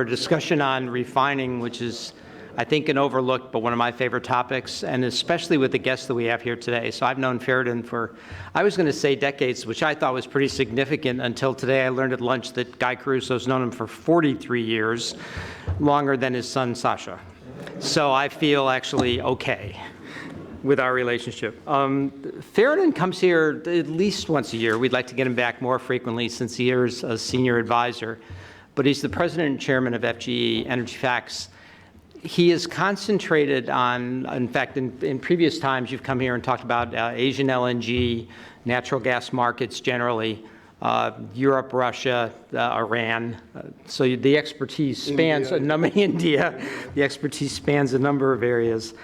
A discussion on refining, which is, I think, an overlooked but one of my favorite topics, and especially with the guests that we have here today. So I've known Fereidun for, I was going to say decades, which I thought was pretty significant until today. I learned at lunch that Guy Caruso's known him for 43 years, longer than his son Sasha. So I feel actually okay with our relationship. Fereidun comes here at least once a year. We'd like to get him back more frequently since he is a senior advisor. But he's the president and chairman of FGE Energy Facts. He is concentrated on, in fact, in previous times, you've come here and talked about Asian LNG, natural gas markets generally, Europe, Russia, Iran. So the expertise spans India. The expertise spans a number of areas.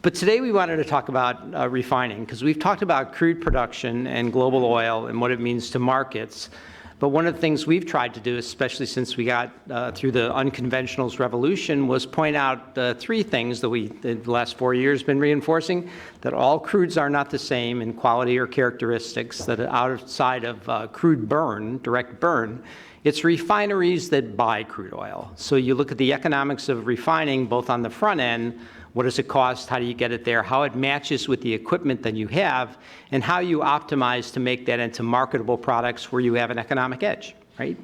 But today we wanted to talk about refining, because we've talked about crude production and global oil and what it means to markets. But one of the things we've tried to do, especially since we got through the unconventionals revolution, was point out three things that we, in the last 4 years, been reinforcing: that all crudes are not the same in quality or characteristics, that outside of crude burn, direct burn, it's refineries that buy crude oil. So you look at the economics of refining, both on the front end, what does it cost, how do you get it there, how it matches with the equipment that you have, and how you optimize to make that into marketable products where you have an economic edge, right?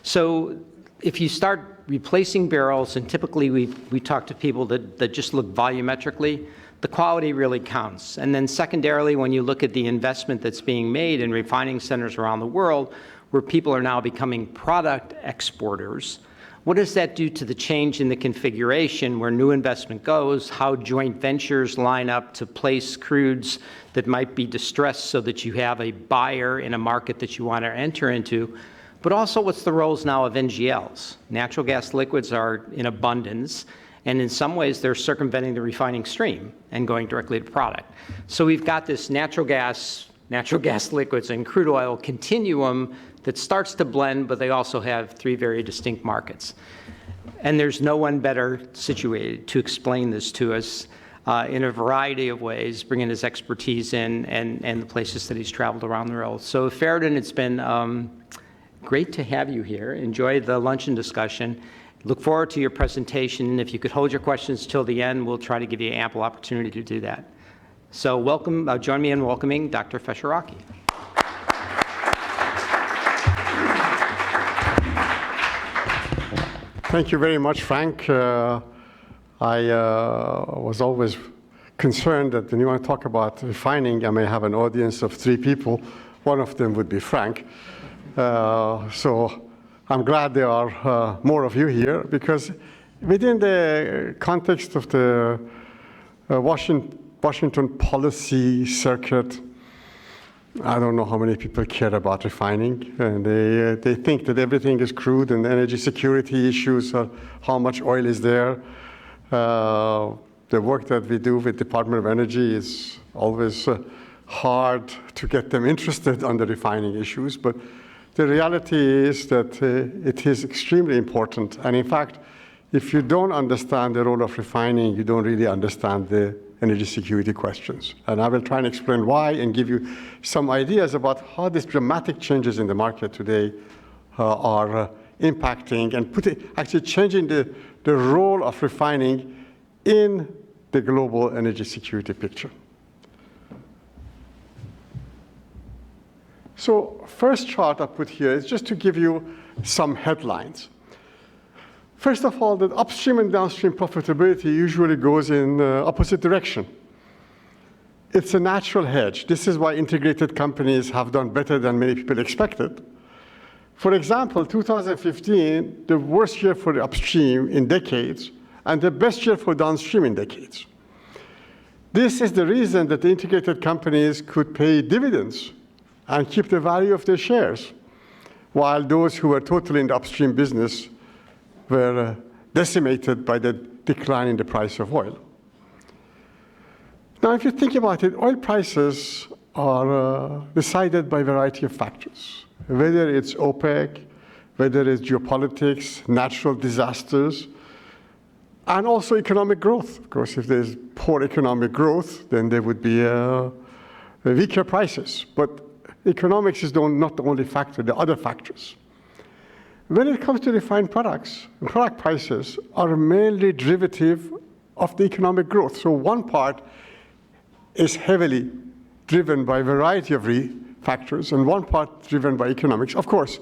So if you start replacing barrels, and typically we talk to people that just look volumetrically, the quality really counts. And then secondarily, when you look at the investment that's being made in refining centers around the world, where people are now becoming product exporters, what does that do to the change in the configuration where new investment goes, how joint ventures line up to place crudes that might be distressed so that you have a buyer in a market that you want to enter into, but also what's the roles now of NGLs? Natural gas liquids are in abundance, and in some ways they're circumventing the refining stream and going directly to product. So we've got this natural gas liquids, and crude oil continuum that starts to blend, but they also have three very distinct markets. And there's no one better situated to explain this to us in a variety of ways, bringing his expertise in and the places that he's traveled around the world. So Fereidun, it's been great to have you here. Enjoy the luncheon discussion. Look forward to your presentation. And if you could hold your questions till the end, we'll try to give you ample opportunity to do that. So welcome, join me in welcoming Dr. Fesharaki. Thank you very much, Frank. I was always concerned that when you want to talk about refining, I may have an audience of 3 people. One of them would be Frank. So I'm glad there are more of you here, because within the context of the Washington policy circuit, I don't know how many people care about refining, and they think that everything is crude, and energy security issues are how much oil is there. The work that we do with Department of Energy is always hard to get them interested on the refining issues, but the reality is that it is extremely important. And in fact, if you don't understand the role of refining, you don't really understand the energy security questions. And I will try and explain why and give you some ideas about how these dramatic changes in the market today are impacting and actually changing the role of refining in the global energy security picture. So first chart I put here is just to give you some headlines. First of all, the upstream and downstream profitability usually goes in opposite direction. It's a natural hedge. This is why integrated companies have done better than many people expected. For example, 2015, the worst year for the upstream in decades, and the best year for downstream in decades. This is the reason that the integrated companies could pay dividends and keep the value of their shares, while those who were totally in the upstream business were decimated by the decline in the price of oil. Now, if you think about it, oil prices are decided by a variety of factors, whether it's OPEC, whether it's geopolitics, natural disasters, and also economic growth. Of course, if there's poor economic growth, then there would be weaker prices. But economics is not the only factor, there are other factors. when it comes to refined products, product prices are mainly derivative of the economic growth. So one part is heavily driven by a variety of factors, and one part driven by economics. Of course,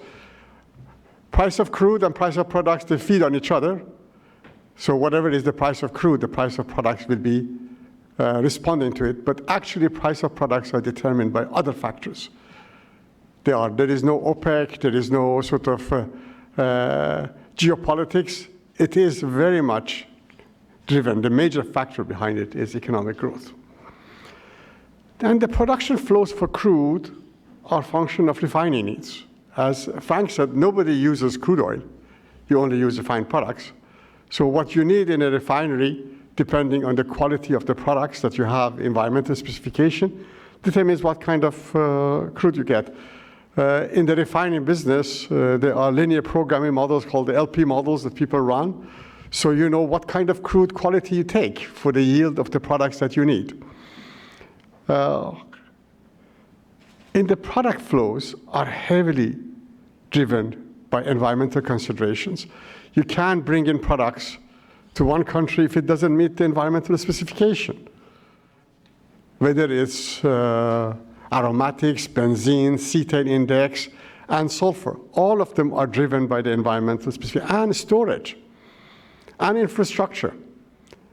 price of crude and price of products, they feed on each other. So whatever is the price of crude, the price of products will be responding to it. But actually, price of products are determined by other factors. There is no OPEC, there is no sort of geopolitics. It is very much driven. The major factor behind it is economic growth. And the production flows for crude are a function of refining needs. As Frank said, nobody uses crude oil. You only use refined products. So what you need in a refinery, depending on the quality of the products that you have, environmental specification, determines what kind of crude you get. In the refining business, there are linear programming models called the LP models that people run. So you know what kind of crude quality you take for the yield of the products that you need. In the product flows are heavily driven by environmental considerations. You can't bring in products to one country if it doesn't meet the environmental specification. Whether it's aromatics, benzene, cetane index, and sulfur, all of them are driven by the environmental specification, and storage, and infrastructure.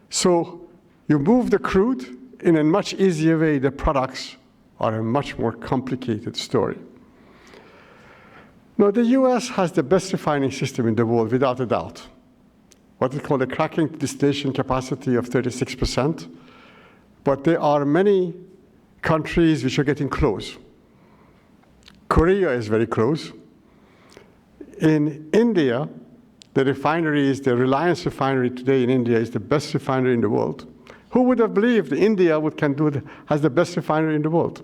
So you move the crude in a much easier way. The products are a much more complicated story. Now, the US has the best refining system in the world, without a doubt. What is called a cracking distillation capacity of 36%. But there are many countries which are getting close. Korea is very close. In India, the Reliance refinery today in India is the best refinery in the world. Who would have believed India has the best refinery in the world?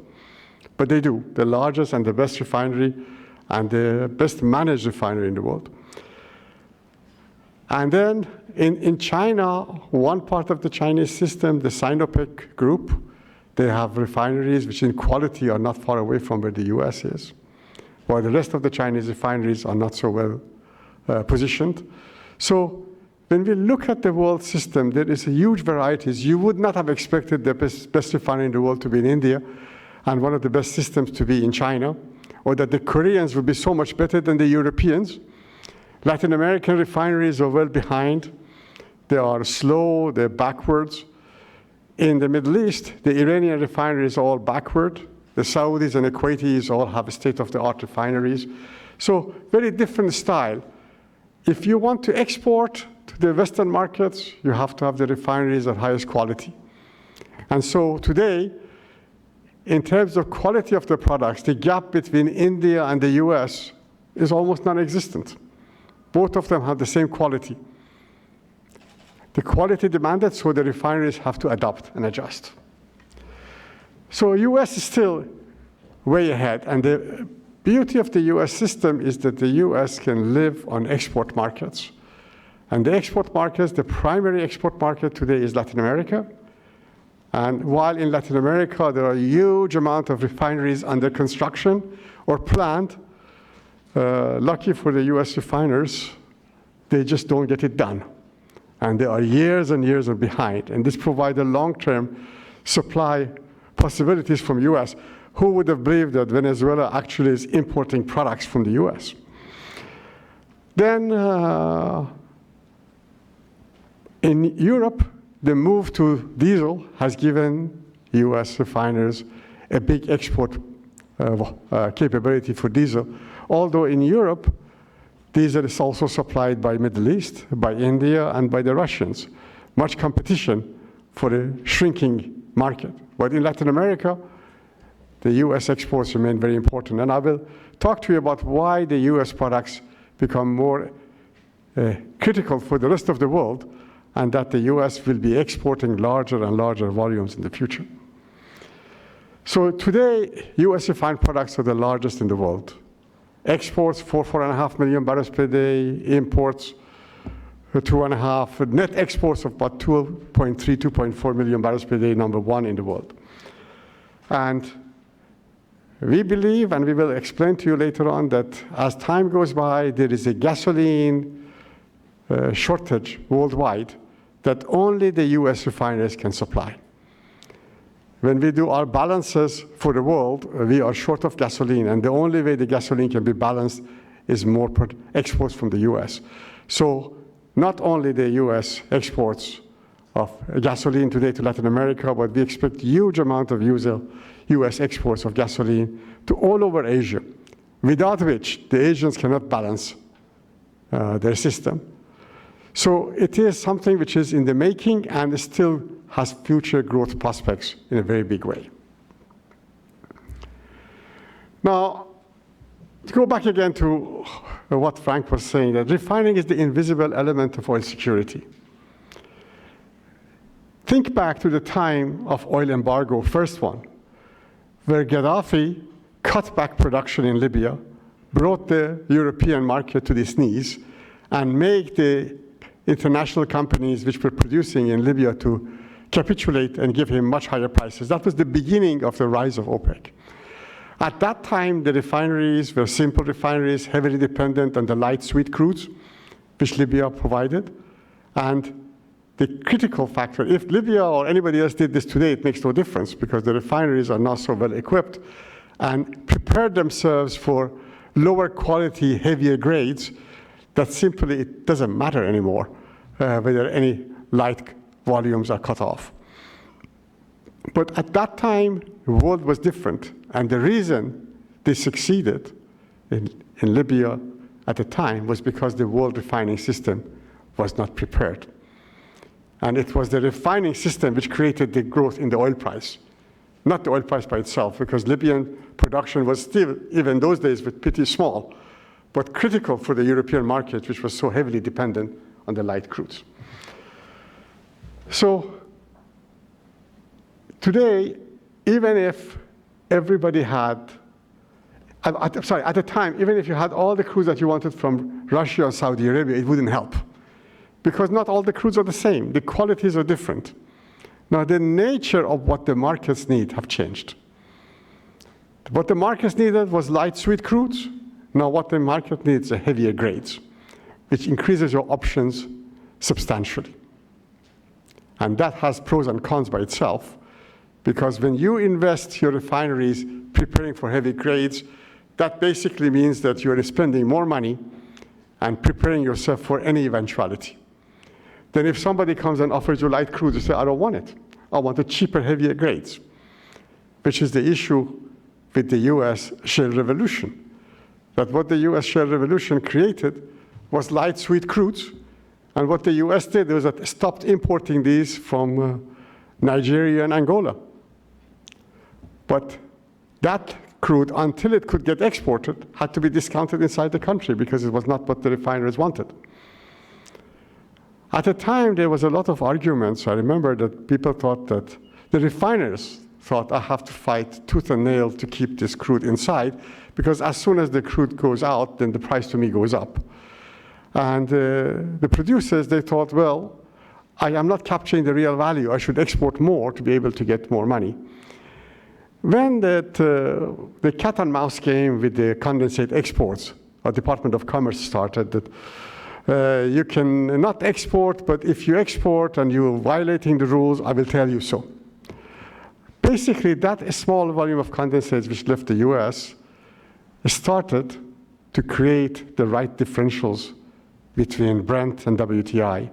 But they do, the largest and the best refinery and the best managed refinery in the world. And then in China, one part of the Chinese system, the Sinopec group, they have refineries which in quality are not far away from where the US is, while the rest of the Chinese refineries are not so well positioned. So when we look at the world system, there is a huge varieties. You would not have expected the best refinery in the world to be in India and one of the best systems to be in China, or that the Koreans would be so much better than the Europeans. Latin American refineries are well behind. They are slow, they're backwards. In the Middle East, the Iranian refineries are all backward. The Saudis and Kuwaitis all have state-of-the-art refineries. So very different style. If you want to export to the Western markets, you have to have the refineries at highest quality. And so today, in terms of quality of the products, the gap between India and the US is almost non-existent. Both of them have the same quality. The quality demanded, so the refineries have to adapt and adjust. So US is still way ahead, and the beauty of the US system is that the US can live on export markets. And the export markets, the primary export market today is Latin America. And while in Latin America there are a huge amount of refineries under construction or planned, lucky for the US refiners, they just don't get it done. And they are years and years behind. And this provides a long-term supply possibilities from US. Who would have believed that Venezuela actually is importing products from the US? Then in Europe, the move to diesel has given US refiners a big export capability for diesel. Although in Europe, diesel is also supplied by Middle East, by India, and by the Russians. Much competition for a shrinking market. But in Latin America, the US exports remain very important. And I will talk to you about why the US products become more critical for the rest of the world, and that the US will be exporting larger and larger volumes in the future. So today, US refined products are the largest in the world. Exports, 4.5 million barrels per day. Imports, 2.5. Net exports of about 2.3, 2.4 million barrels per day, number one in the world. And We believe, and we will explain to you later on, that as time goes by, there is a gasoline shortage worldwide that only the US refineries can supply. When we do our balances for the world, we are short of gasoline, and the only way the gasoline can be balanced is more exports from the US. So not only the US exports of gasoline today to Latin America, but we expect huge amount of US exports of gasoline to all over Asia, without which the Asians cannot balance their system. So it is something which is in the making and still has future growth prospects in a very big way. Now, to go back again to what Frank was saying, that refining is the invisible element of oil security. Think back to the time of oil embargo, first one, where Gaddafi cut back production in Libya, brought the European market to its knees, and made the international companies which were producing in Libya to capitulate and give him much higher prices. That was the beginning of the rise of OPEC. At that time, the refineries were simple refineries, heavily dependent on the light sweet crudes, which Libya provided. And the critical factor, if Libya or anybody else did this today, it makes no difference because the refineries are not so well equipped and prepared themselves for lower quality, heavier grades that simply it doesn't matter anymore whether any light volumes are cut off. But at that time, the world was different. And the reason they succeeded in Libya at the time was because the world refining system was not prepared. And it was the refining system which created the growth in the oil price, not the oil price by itself, because Libyan production was still, even those days, pretty small, but critical for the European market, which was so heavily dependent on the light crudes. So today, even if everybody had, at the time, even if you had all the crudes that you wanted from Russia or Saudi Arabia, it wouldn't help. Because not all the crudes are the same. The qualities are different. Now, the nature of what the markets need have changed. What the markets needed was light sweet crudes. Now, what the market needs are heavier grades, which increases your options substantially. And that has pros and cons by itself, because when you invest your refineries preparing for heavy grades, that basically means that you are spending more money and preparing yourself for any eventuality. Then if somebody comes and offers you light crude, you say, I don't want it. I want the cheaper, heavier grades, which is the issue with the US shale revolution. That what the US shale revolution created was light sweet crudes. And what the US did was that it stopped importing these from Nigeria and Angola. But that crude, until it could get exported, had to be discounted inside the country because it was not what the refiners wanted. At the time, there was a lot of arguments. I remember that people thought that the refiners thought, I have to fight tooth and nail to keep this crude inside, because as soon as the crude goes out, then the price to me goes up. And the producers, they thought, well, I am not capturing the real value. I should export more to be able to get more money. When the cat and mouse game with the condensate exports, our Department of Commerce started that you can not export, but if you export and you're violating the rules, I will tell you so. Basically, that small volume of condensates which left the US started to create the right differentials between Brent and WTI.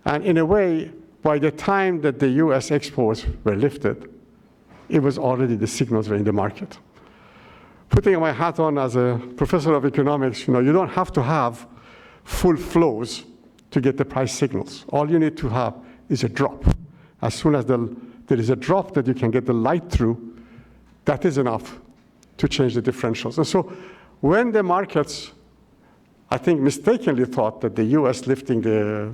And in a way, by the time that the US exports were lifted, it was already the signals were in the market. Putting my hat on as a professor of economics, you don't have to have full flows to get the price signals. All you need to have is a drop. As soon as there is a drop that you can get the light through, that is enough to change the differentials. And so when the markets, I think, mistakenly thought that the US lifting the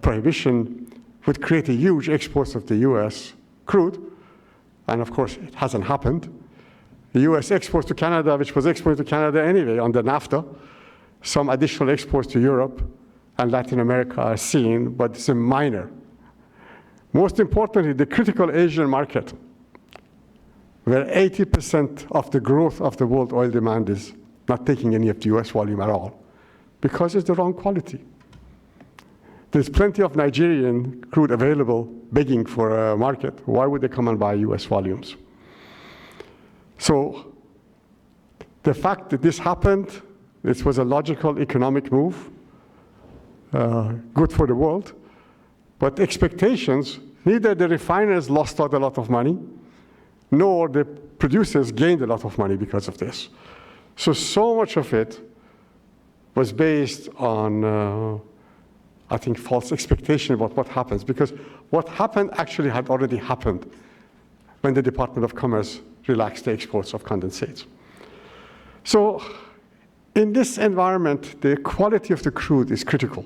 prohibition would create a huge exports of the US crude, and of course it hasn't happened. The US exports to Canada, which was exported to Canada anyway under NAFTA, some additional exports to Europe and Latin America are seen, but it's a minor. Most importantly, the critical Asian market, where 80% of the growth of the world oil demand is not taking any of the US volume at all, because it's the wrong quality. There's plenty of Nigerian crude available, begging for a market. Why would they come and buy US volumes? So the fact that this happened, this was a logical economic move, good for the world, but expectations, neither the refiners lost out a lot of money, nor the producers gained a lot of money because of this. So much of it was based on, I think, false expectation about what happens, because what happened actually had already happened when the Department of Commerce relaxed the exports of condensates. So in this environment, the quality of the crude is critical.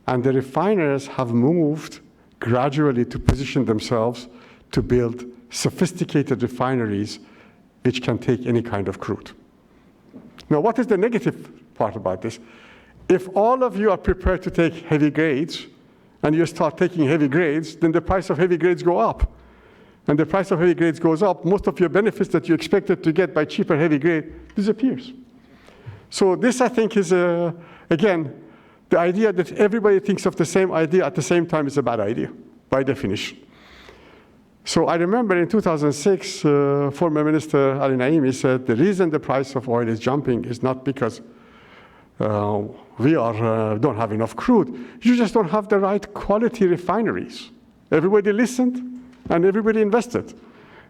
And the refiners have moved gradually to position themselves to build sophisticated refineries which can take any kind of crude. Now, what is the negative part about this? If all of you are prepared to take heavy grades and you start taking heavy grades, then the price of heavy grades go up. And the price of heavy grades goes up, most of your benefits that you expected to get by cheaper heavy grade disappears. So this, I think, is, again, the idea that everybody thinks of the same idea at the same time is a bad idea, by definition. So I remember in 2006, former Minister Ali Naimi said, the reason the price of oil is jumping is not because we don't have enough crude. You just don't have the right quality refineries. Everybody listened, and everybody invested.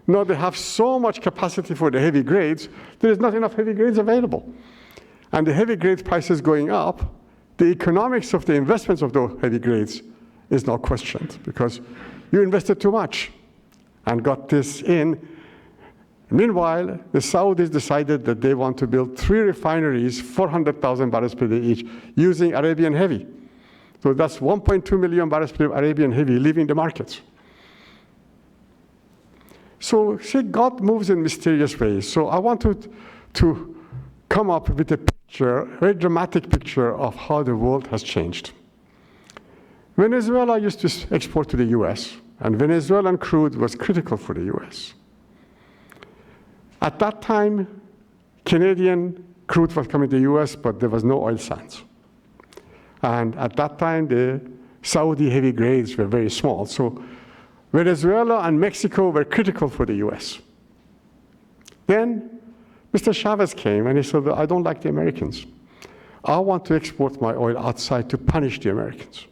Now they have so much capacity for the heavy grades, there is not enough heavy grades available. And the heavy grade prices going up, the economics of the investments of those heavy grades is now questioned, because you invested too much and got this in. Meanwhile, the Saudis decided that they want to build 3 refineries, 400,000 barrels per day each, using Arabian heavy. So that's 1.2 million barrels per day of Arabian heavy leaving the markets. So see, God moves in mysterious ways. So I wanted to come up with a picture, a very dramatic picture of how the world has changed. Venezuela used to export to the US, and Venezuelan crude was critical for the US. At that time, Canadian crude was coming to the US, but there was no oil sands. And at that time, the Saudi heavy grades were very small. So Venezuela and Mexico were critical for the US. Then Mr. Chavez came and he said, I don't like the Americans. I want to export my oil outside to punish the Americans.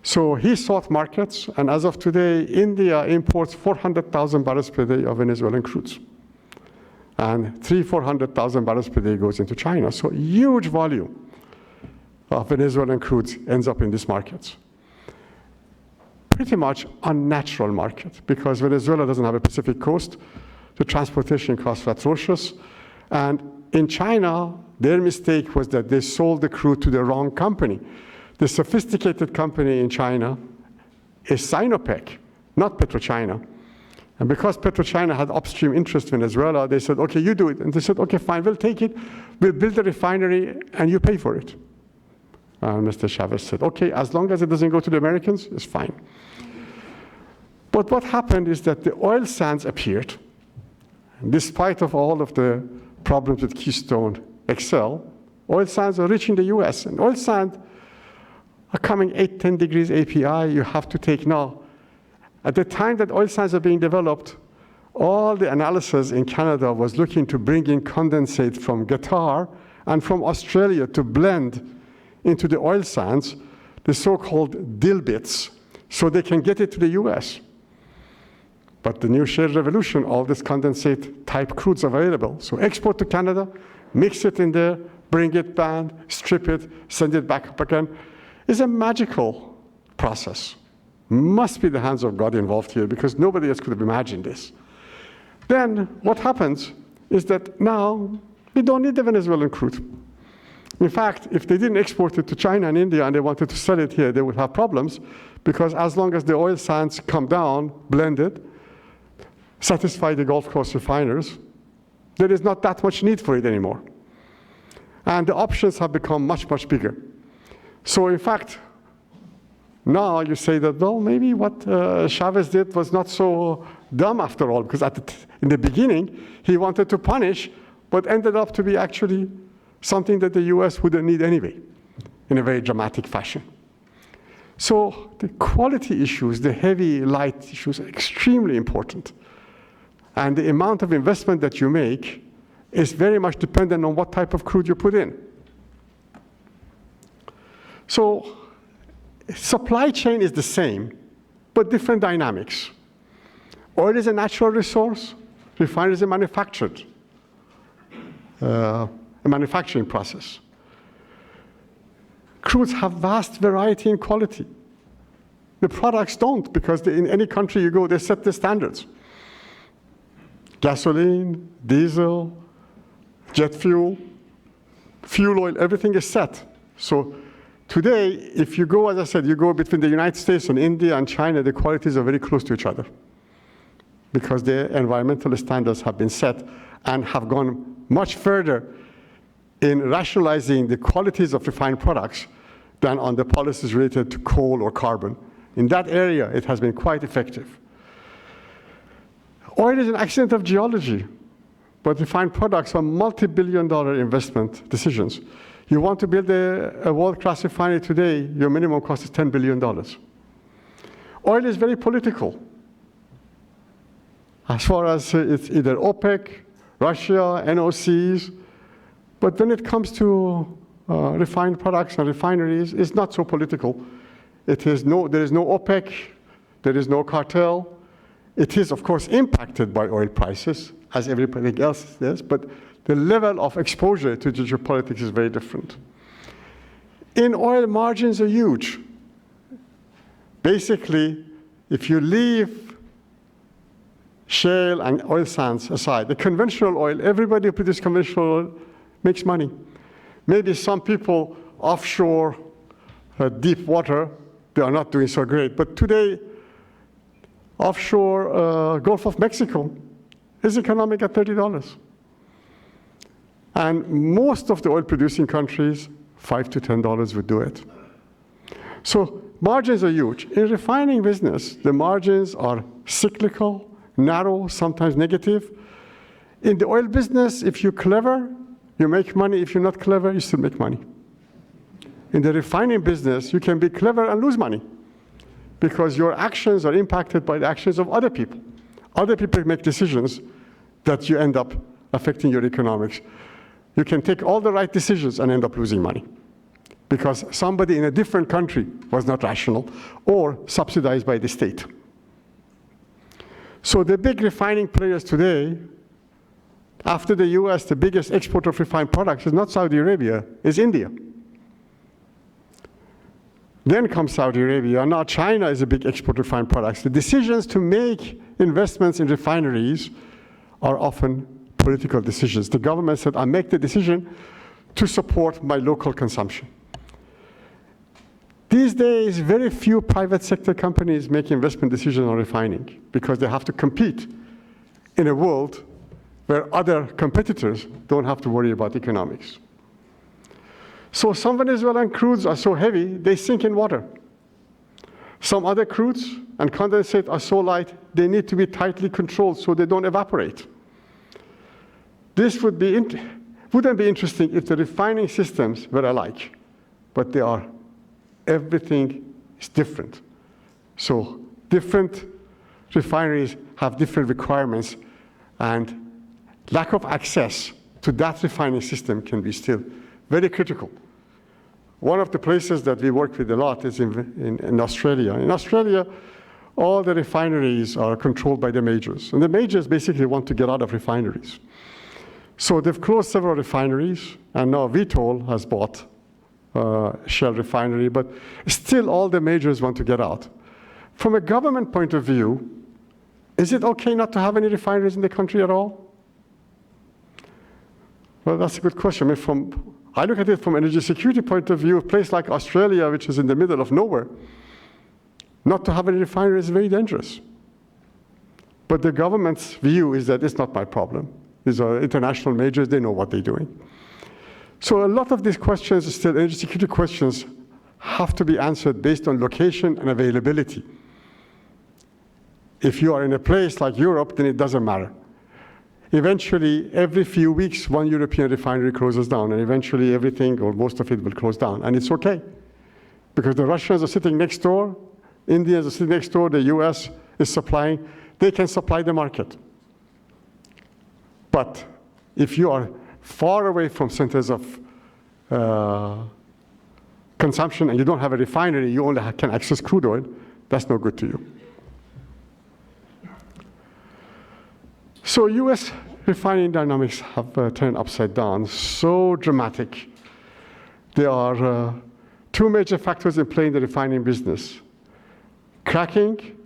So he sought markets, and as of today, India imports 400,000 barrels per day of Venezuelan crudes. And 400,000 barrels per day goes into China. So huge volume of Venezuelan crudes ends up in these markets. Pretty much unnatural market, because Venezuela doesn't have a Pacific coast. The transportation costs are atrocious. And in China, their mistake was that they sold the crude to the wrong company. The sophisticated company in China is Sinopec, not PetroChina. And because PetroChina had upstream interest in Venezuela, they said, okay, you do it. And they said, okay, fine, we'll take it. We'll build a refinery, and you pay for it. And Mr. Chavez said, okay, as long as it doesn't go to the Americans, it's fine. But what happened is that the oil sands appeared, despite of all of the problems with Keystone XL. Oil sands are reaching the US, and oil sands are coming 8-10 degrees API you have to take now. At the time that oil sands are being developed, all the analysis in Canada was looking to bring in condensate from Qatar and from Australia to blend into the oil sands, the so-called dilbits, so they can get it to the US. But the new shale revolution, all this condensate type crudes available. So export to Canada, mix it in there, bring it back, strip it, send it back up again. It's a magical process. Must be the hands of God involved here, because nobody else could have imagined this. Then what happens is that now we don't need the Venezuelan crude. In fact, if they didn't export it to China and India and they wanted to sell it here, they would have problems, because as long as the oil sands come down, blended, satisfy the Gulf Coast refiners, there is not that much need for it anymore. And the options have become much, much bigger. So in fact, now you say that, well, maybe what Chavez did was not so dumb after all, because In the beginning, he wanted to punish, but ended up to be actually something that the US wouldn't need anyway, in a very dramatic fashion. So the quality issues, the heavy, light issues are extremely important. And the amount of investment that you make is very much dependent on what type of crude you put in. So supply chain is the same, but different dynamics. Oil is a natural resource. Refineries are manufactured, a manufacturing process. Crudes have vast variety in quality. The products don't, because in any country you go, they set the standards. Gasoline, diesel, jet fuel, fuel oil, everything is set. So today, if you go, as I said, you go between the United States and India and China, the qualities are very close to each other because their environmental standards have been set and have gone much further in rationalizing the qualities of refined products than on the policies related to coal or carbon. In that area, it has been quite effective. Oil is an accident of geology, but refined products are multi-billion-dollar investment decisions. You want to build a world-class refinery today, your minimum cost is $10 billion. Oil is very political. As far as it's either OPEC, Russia, NOCs, but when it comes to refined products and refineries, it's not so political. There is no OPEC, there is no cartel. It is, of course, impacted by oil prices, as everything else is, but the level of exposure to geopolitics is very different. In oil, margins are huge. Basically, if you leave shale and oil sands aside, the conventional oil, everybody who produces conventional oil makes money. Maybe some people offshore, deep water, they are not doing so great. But today, offshore Gulf of Mexico is economic at $30. And most of the oil-producing countries, $5 to $10 would do it. So margins are huge. In refining business, the margins are cyclical, narrow, sometimes negative. In the oil business, if you're clever, you make money. If you're not clever, you still make money. In the refining business, you can be clever and lose money because your actions are impacted by the actions of other people. Other people make decisions that you end up affecting your economics. You can take all the right decisions and end up losing money because somebody in a different country was not rational or subsidized by the state. So the big refining players today, after the US, the biggest exporter of refined products is not Saudi Arabia, it's India. Then comes Saudi Arabia. Now China is a big exporter of refined products. The decisions to make investments in refineries are often political decisions. The government said, I make the decision to support my local consumption. These days, very few private sector companies make investment decisions on refining because they have to compete in a world where other competitors don't have to worry about economics. So some Venezuelan crudes are so heavy, they sink in water. Some other crudes and condensate are so light, they need to be tightly controlled so they don't evaporate. This wouldn't be interesting if the refining systems were alike, but they are. Everything is different. So different refineries have different requirements, and lack of access to that refining system can be still very critical. One of the places that we work with a lot is in Australia. In Australia, all the refineries are controlled by the majors, and the majors basically want to get out of refineries. So they've closed several refineries, and now Vitol has bought Shell refinery, but still all the majors want to get out. From a government point of view, is it okay not to have any refineries in the country at all? Well, that's a good question. I look at it from an energy security point of view. A place like Australia, which is in the middle of nowhere, not to have any refineries is very dangerous. But the government's view is that it's not my problem. These are international majors, they know what they're doing. So a lot of these questions, still energy security questions, have to be answered based on location and availability. If you are in a place like Europe, then it doesn't matter. eventually, every few weeks, one European refinery closes down, and eventually everything or most of it will close down. And it's okay, because the Russians are sitting next door, Indians are sitting next door, the US is supplying. They can supply the market. But if you are far away from centers of consumption and you don't have a refinery, you only can access crude oil, that's no good to you. So US refining dynamics have turned upside down, so dramatic. There are two major factors in play in the refining business: cracking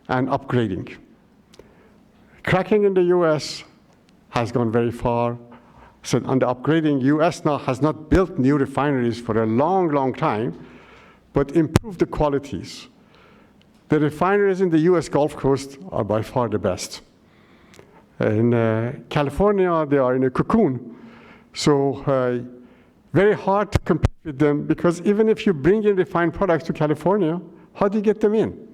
and upgrading. Cracking in the US has gone very far. So under upgrading, US now has not built new refineries for a long, long time, but improved the qualities. The refineries in the US Gulf Coast are by far the best. In California, they are in a cocoon. So very hard to compete with them, because even if you bring in refined products to California, how do you get them in?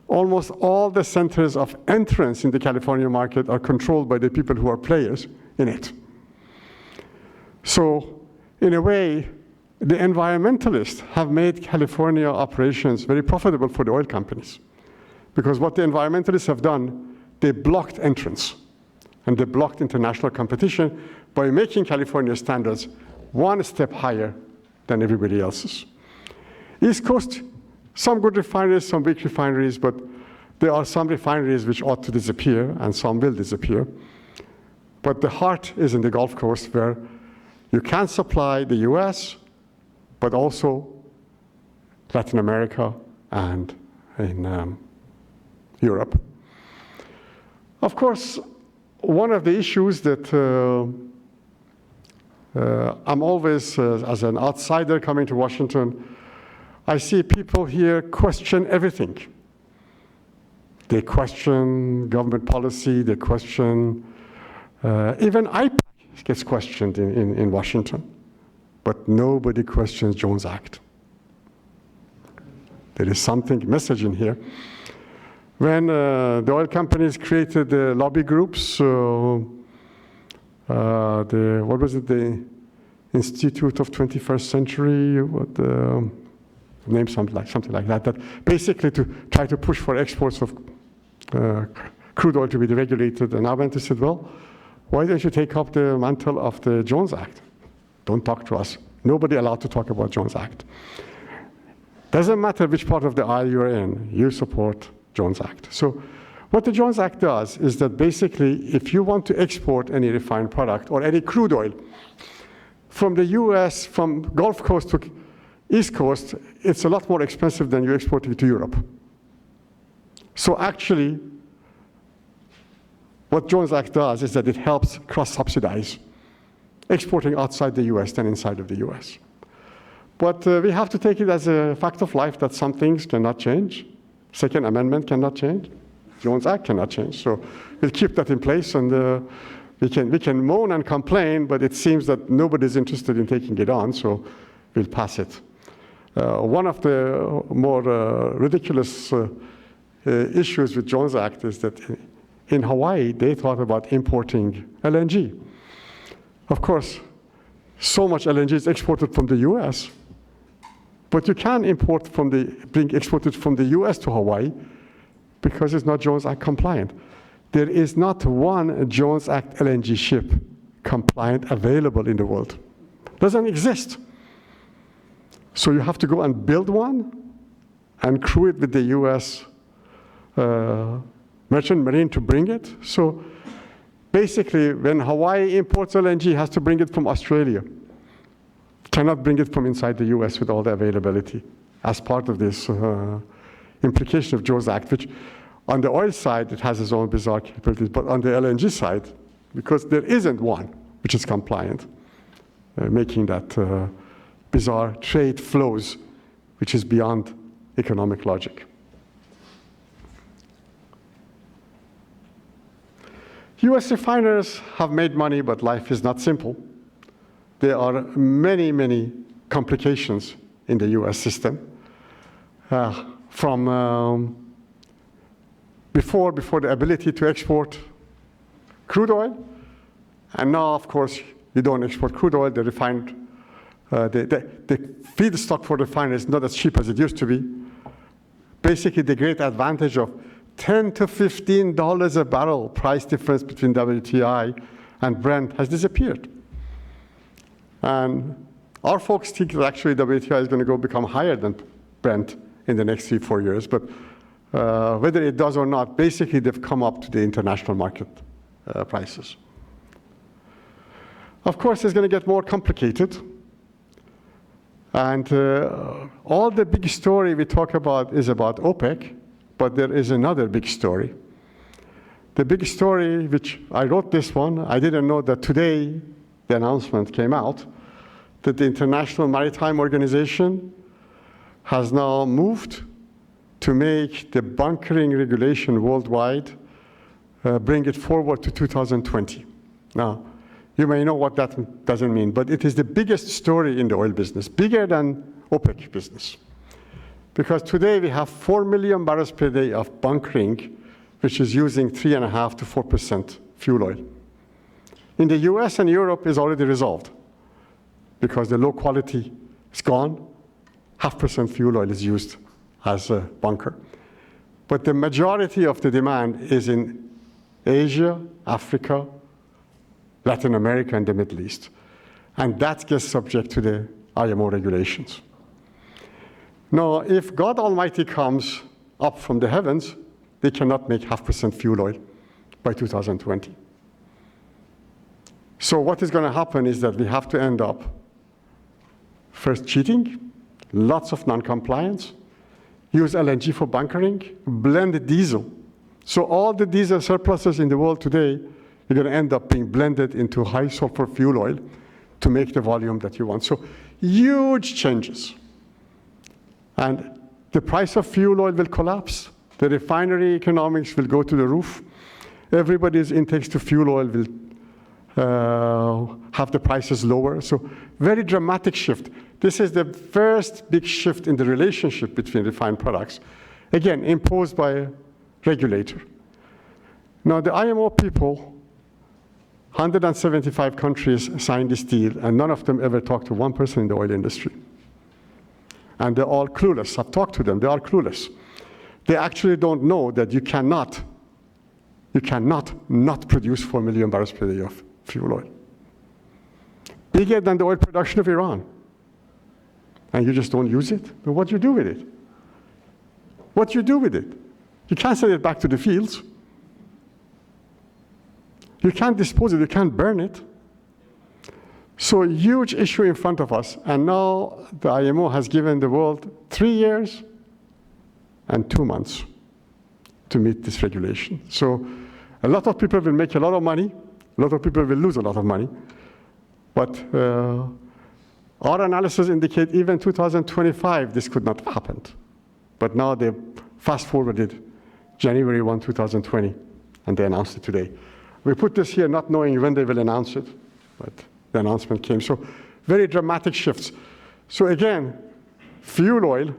Almost all the centers of entrance in the California market are controlled by the people who are players in it. So in a way, the environmentalists have made California operations very profitable for the oil companies, because what the environmentalists have done, they blocked entrance, and they blocked international competition by making California standards one step higher than everybody else's. East Coast, some good refineries, some weak refineries, but there are some refineries which ought to disappear, and some will disappear. But the heart is in the Gulf Coast, where you can supply the US, but also Latin America and in Europe. Of course, one of the issues that I'm always, as an outsider coming to Washington, I see people here question everything. They question government policy, they question, even IPAC gets questioned in Washington, but nobody questions Jones Act. There is something message in here. When the oil companies created the lobby groups, what was it, the Institute of 21st Century, name something like that, that basically to try to push for exports of crude oil to be deregulated. And I went and said, well, why don't you take up the mantle of the Jones Act? Don't talk to us. Nobody allowed to talk about Jones Act. Doesn't matter which part of the aisle you're in, you support Jones Act. So what the Jones Act does is that basically, if you want to export any refined product or any crude oil from the US, from Gulf Coast to East Coast, it's a lot more expensive than you exporting to Europe. So actually, what Jones Act does is that it helps cross-subsidize exporting outside the US than inside of the US. But we have to take it as a fact of life that some things cannot change. Second Amendment cannot change. Jones Act cannot change. So we'll keep that in place, and we can moan and complain, but it seems that nobody's interested in taking it on, so we'll pass it. One of the more ridiculous issues with Jones Act is that in Hawaii, they thought about importing LNG. Of course, so much LNG is exported from the US, but you can bring exported from the US to Hawaii because it's not Jones Act compliant. There is not one Jones Act LNG ship compliant available in the world. Doesn't exist. So you have to go and build one and crew it with the US merchant marine to bring it. So basically, when Hawaii imports LNG, it has to bring it from Australia. Cannot bring it from inside the US with all the availability as part of this implication of Jones Act, which on the oil side, it has its own bizarre capabilities, but on the LNG side, because there isn't one which is compliant, making that bizarre trade flows, which is beyond economic logic. US refiners have made money, but life is not simple. There are many, many complications in the US system. From before the ability to export crude oil. And now, of course, you don't export crude oil. The feedstock for refineries is not as cheap as it used to be. Basically, the great advantage of $10 to $15 a barrel price difference between WTI and Brent has disappeared. And our folks think that actually WTI is going to become higher than Brent in the next 3-4 years. But whether it does or not, basically they've come up to the international market prices. Of course, it's going to get more complicated. And all the big story we talk about is about OPEC, but there is another big story. The big story, which I wrote this one, I didn't know that today the announcement came out that the International Maritime Organization has now moved to make the bunkering regulation worldwide, bring it forward to 2020. Now, you may know what that doesn't mean, but it is the biggest story in the oil business, bigger than OPEC business. Because today we have 4 million barrels per day of bunkering, which is using 3.5% to 4% fuel oil. In the US and Europe is already resolved because the low quality is gone. 0.5% fuel oil is used as a bunker. But the majority of the demand is in Asia, Africa, Latin America, and the Middle East. And that gets subject to the IMO regulations. Now, if God Almighty comes up from the heavens, they cannot make 0.5% fuel oil by 2020. So what is going to happen is that we have to end up first cheating, lots of non-compliance, use LNG for bunkering, blend diesel. So all the diesel surpluses in the world today are going to end up being blended into high sulfur fuel oil to make the volume that you want. So huge changes. And the price of fuel oil will collapse. The refinery economics will go to the roof. Everybody's intakes to fuel oil will have the prices lower. So very dramatic shift. This is the first big shift in the relationship between refined products, again, imposed by a regulator. Now, the IMO people, 175 countries signed this deal, and none of them ever talked to one person in the oil industry. And they're all clueless. I've talked to them. They are clueless. They actually don't know that you cannot not produce 4 million barrels per day of fuel oil. Bigger than the oil production of Iran. And you just don't use it? But what do you do with it? What do you do with it? You can't send it back to the fields. You can't dispose of it. You can't burn it. So a huge issue in front of us. And now the IMO has given the world 3 years and 2 months to meet this regulation. So a lot of people will make a lot of money. A lot of people will lose a lot of money. But our analysis indicate even 2025, this could not have happened. But now they fast-forwarded January 1, 2020, and they announced it today. We put this here not knowing when they will announce it, but the announcement came. So very dramatic shifts. So again, fuel oil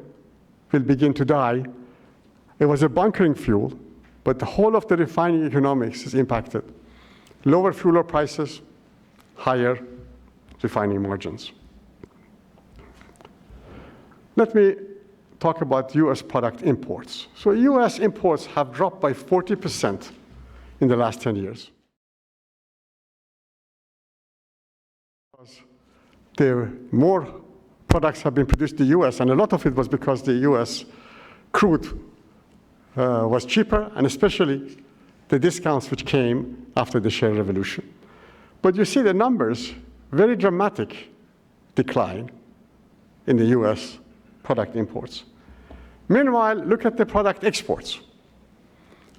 will begin to die. It was a bunkering fuel, but the whole of the refining economics is impacted. Lower fuel oil prices, higher refining margins. Let me talk about US product imports. So US imports have dropped by 40% in the last 10 years. There more products have been produced in the US, and a lot of it was because the US crude was cheaper, and especially the discounts which came after the shale revolution. But you see the numbers, very dramatic decline in the US product imports. Meanwhile, look at the product exports.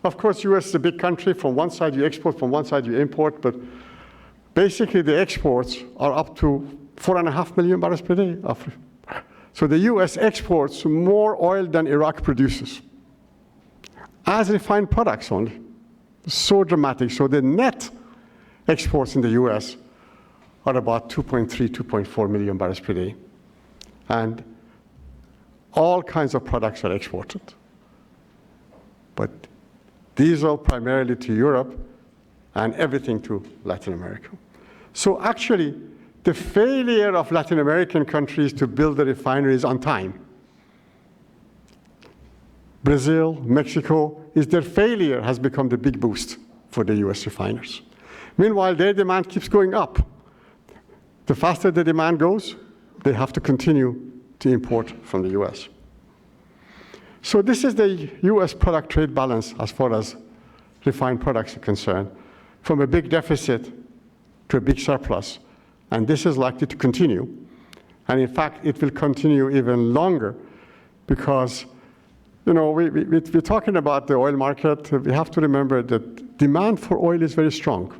Of course, US is a big country. From one side you export, from one side you import, but basically the exports are up to 4.5 million barrels per day. So the US exports more oil than Iraq produces as refined products only. So dramatic. So the net exports in the US are about 2.3, 2.4 million barrels per day. And all kinds of products are exported. But diesel primarily to Europe, and everything to Latin America. So actually, the failure of Latin American countries to build the refineries on time, Brazil, Mexico, is their failure has become the big boost for the US refiners. Meanwhile, their demand keeps going up. The faster the demand goes, they have to continue to import from the US. So this is the US product trade balance as far as refined products are concerned, from a big deficit to a big surplus. And this is likely to continue. And in fact, it will continue even longer because, you know, we're talking about the oil market. We have to remember that demand for oil is very strong.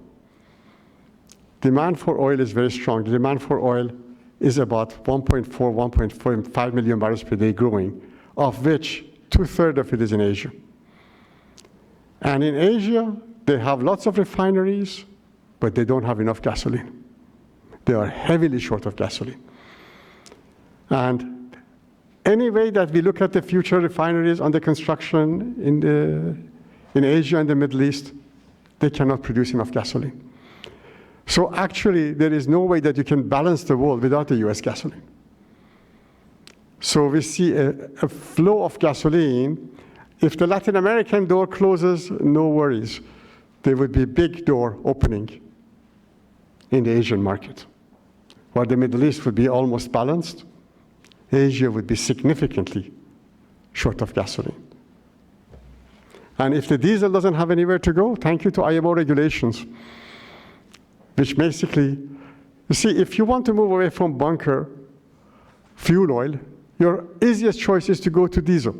Demand for oil is very strong. The demand for oil is about 1.5 million barrels per day growing, of which 2/3 of it is in Asia. And in Asia, they have lots of refineries, but they don't have enough gasoline. They are heavily short of gasoline. And any way that we look at the future refineries under construction in Asia and the Middle East, they cannot produce enough gasoline. So actually, there is no way that you can balance the world without the US gasoline. So we see a flow of gasoline. If the Latin American door closes, no worries. There would be a big door opening in the Asian market. While the Middle East would be almost balanced, Asia would be significantly short of gasoline. And if the diesel doesn't have anywhere to go, thank you to IMO regulations, which basically, you see, if you want to move away from bunker fuel oil, your easiest choice is to go to diesel.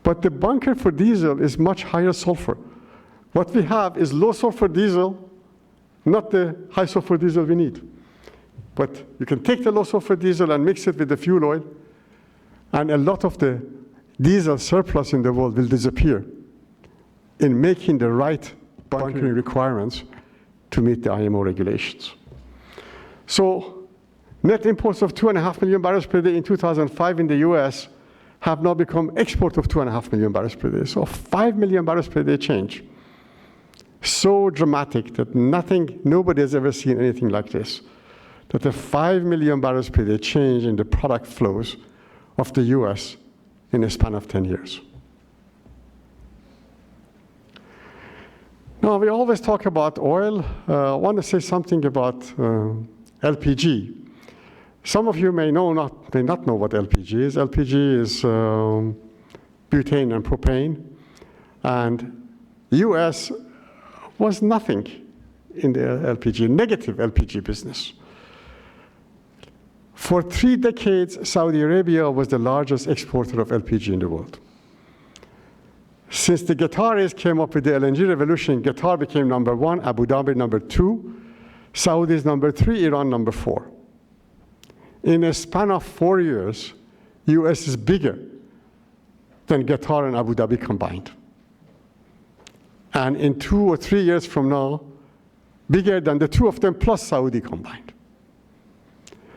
But the bunker for diesel is much higher sulfur. What we have is low sulfur diesel, not the high sulfur diesel we need. But you can take the low sulfur diesel and mix it with the fuel oil, and a lot of the diesel surplus in the world will disappear in making the right bunkering requirements to meet the IMO regulations. So net imports of 2.5 million barrels per day in 2005 in the US have now become export of 2.5 million barrels per day. So 5 million barrels per day change. So dramatic that nobody has ever seen anything like this. That a 5 million barrels per day change in the product flows of the US in a span of 10 years. Now, we always talk about oil. I want to say something about LPG. Some of you may not know what LPG is. LPG is butane and propane. And US was nothing in the LPG, negative LPG business. For 3 decades, Saudi Arabia was the largest exporter of LPG in the world. Since the Qataris came up with the LNG revolution, Qatar became number 1, Abu Dhabi number 2, Saudi is number 3, Iran number 4. In a span of 4 years, US is bigger than Qatar and Abu Dhabi combined. And in 2 or 3 years from now, bigger than the two of them plus Saudi combined.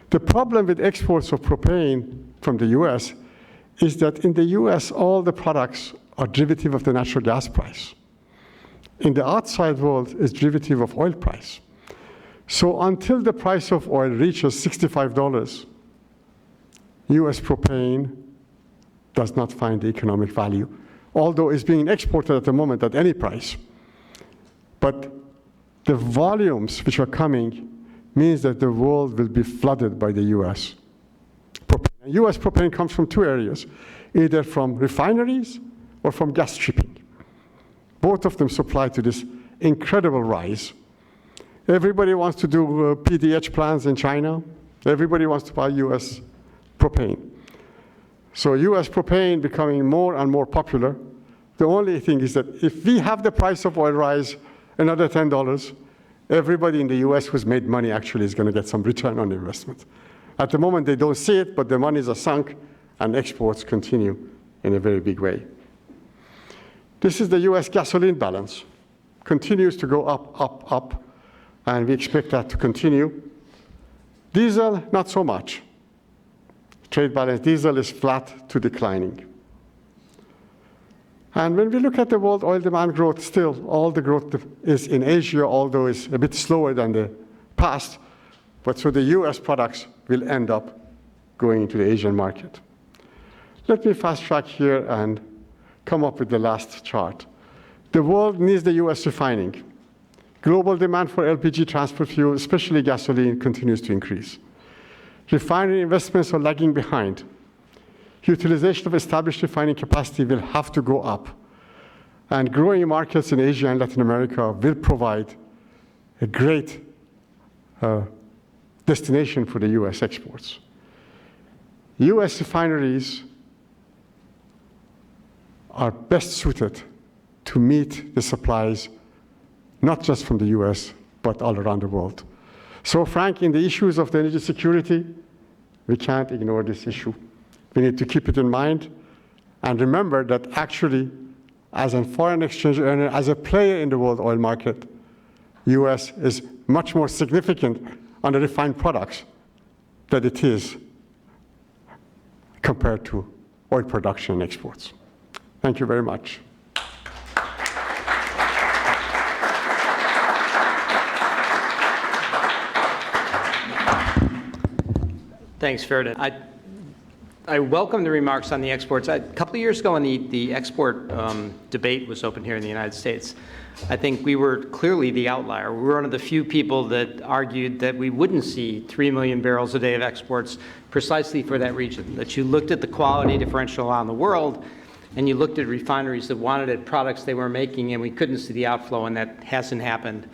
The problem with exports of propane from the US is that in the US, all the products are derivative of the natural gas price. In the outside world, it's derivative of oil price. So until the price of oil reaches $65, US propane does not find the economic value, although it's being exported at the moment at any price. But the volumes which are coming means that the world will be flooded by the US propane. US propane comes from 2 areas, either from refineries or from gas shipping. Both of them supply to this incredible rise. Everybody wants to do PDH plants in China. Everybody wants to buy US propane. So US propane becoming more and more popular. The only thing is that if we have the price of oil rise another $10, everybody in the US who's made money actually is going to get some return on investment. At the moment, they don't see it, but the monies are sunk, and exports continue in a very big way. This is the US gasoline balance. Continues to go up, up, up, and we expect that to continue. Diesel, not so much. Trade balance, diesel is flat to declining. And when we look at the world oil demand growth, still all the growth is in Asia, although it's a bit slower than the past. But so the US products will end up going into the Asian market. Let me fast track here and come up with the last chart. The world needs the US refining. Global demand for LPG transport fuel, especially gasoline, continues to increase. Refinery investments are lagging behind. Utilization of established refining capacity will have to go up. And growing markets in Asia and Latin America will provide a great destination for the US exports. US refineries are best suited to meet the supplies, not just from the US, but all around the world. So, Frank, in the issues of the energy security, we can't ignore this issue. We need to keep it in mind and remember that actually, as a foreign exchange earner, as a player in the world oil market, US is much more significant on the refined products than it is compared to oil production and exports. Thank you very much. Thanks, Fereidun. I welcome the remarks on the exports. A couple of years ago when the export debate was open here in the United States, I think we were clearly the outlier. We were one of the few people that argued that we wouldn't see 3 million barrels a day of exports precisely for that region, that you looked at the quality differential around the world and you looked at refineries that wanted products they were making and we couldn't see the outflow, and that hasn't happened.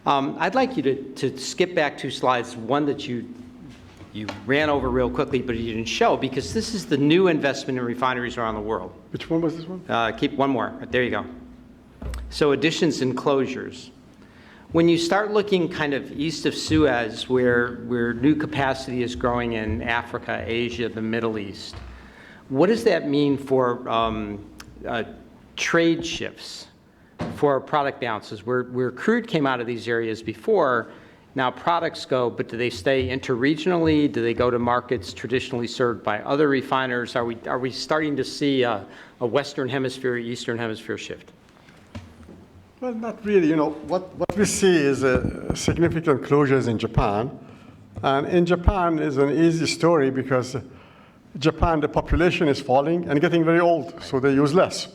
I'd like you to skip back 2 slides, one that you ran over real quickly, but you didn't show, because this is the new investment in refineries around the world. Which one was this one? Keep one more. There you go. So additions and closures. When you start looking kind of east of Suez, where new capacity is growing in Africa, Asia, the Middle East, what does that mean for trade shifts, for product balances? Where crude came out of these areas before, now products go, but do they stay interregionally? Do they go to markets traditionally served by other refiners? Are we starting to see a Western Hemisphere, Eastern Hemisphere shift? Well, not really. You know, what we see is significant closures in Japan. And in Japan is an easy story because Japan, the population is falling and getting very old, so they use less.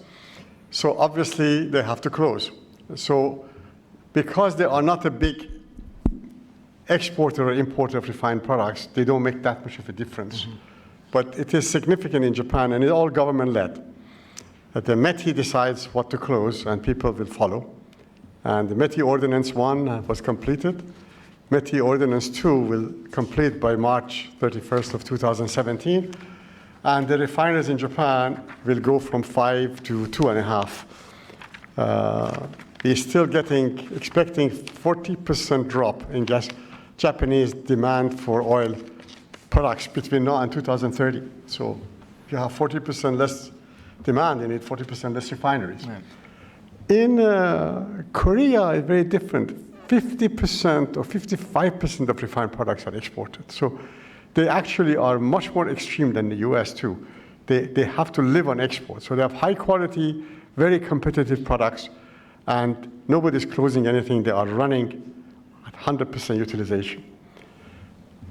So obviously they have to close. So because they are not a big exporter or importer of refined products, they don't make that much of a difference. Mm-hmm. But it is significant in Japan, and it's all government-led. The METI decides what to close, and people will follow. And the METI Ordinance 1 was completed. METI Ordinance 2 will complete by March 31st of 2017. And the refineries in Japan will go from 5 to 2.5. We're still expecting 40% drop in Japanese demand for oil products between now and 2030. So if you have 40% less demand, you need 40% less refineries. Yeah. In Korea, it's very different. 50% or 55% of refined products are exported. So they actually are much more extreme than the US too. They have to live on export. So they have high quality, very competitive products, and nobody's closing anything. They are running 100% utilization.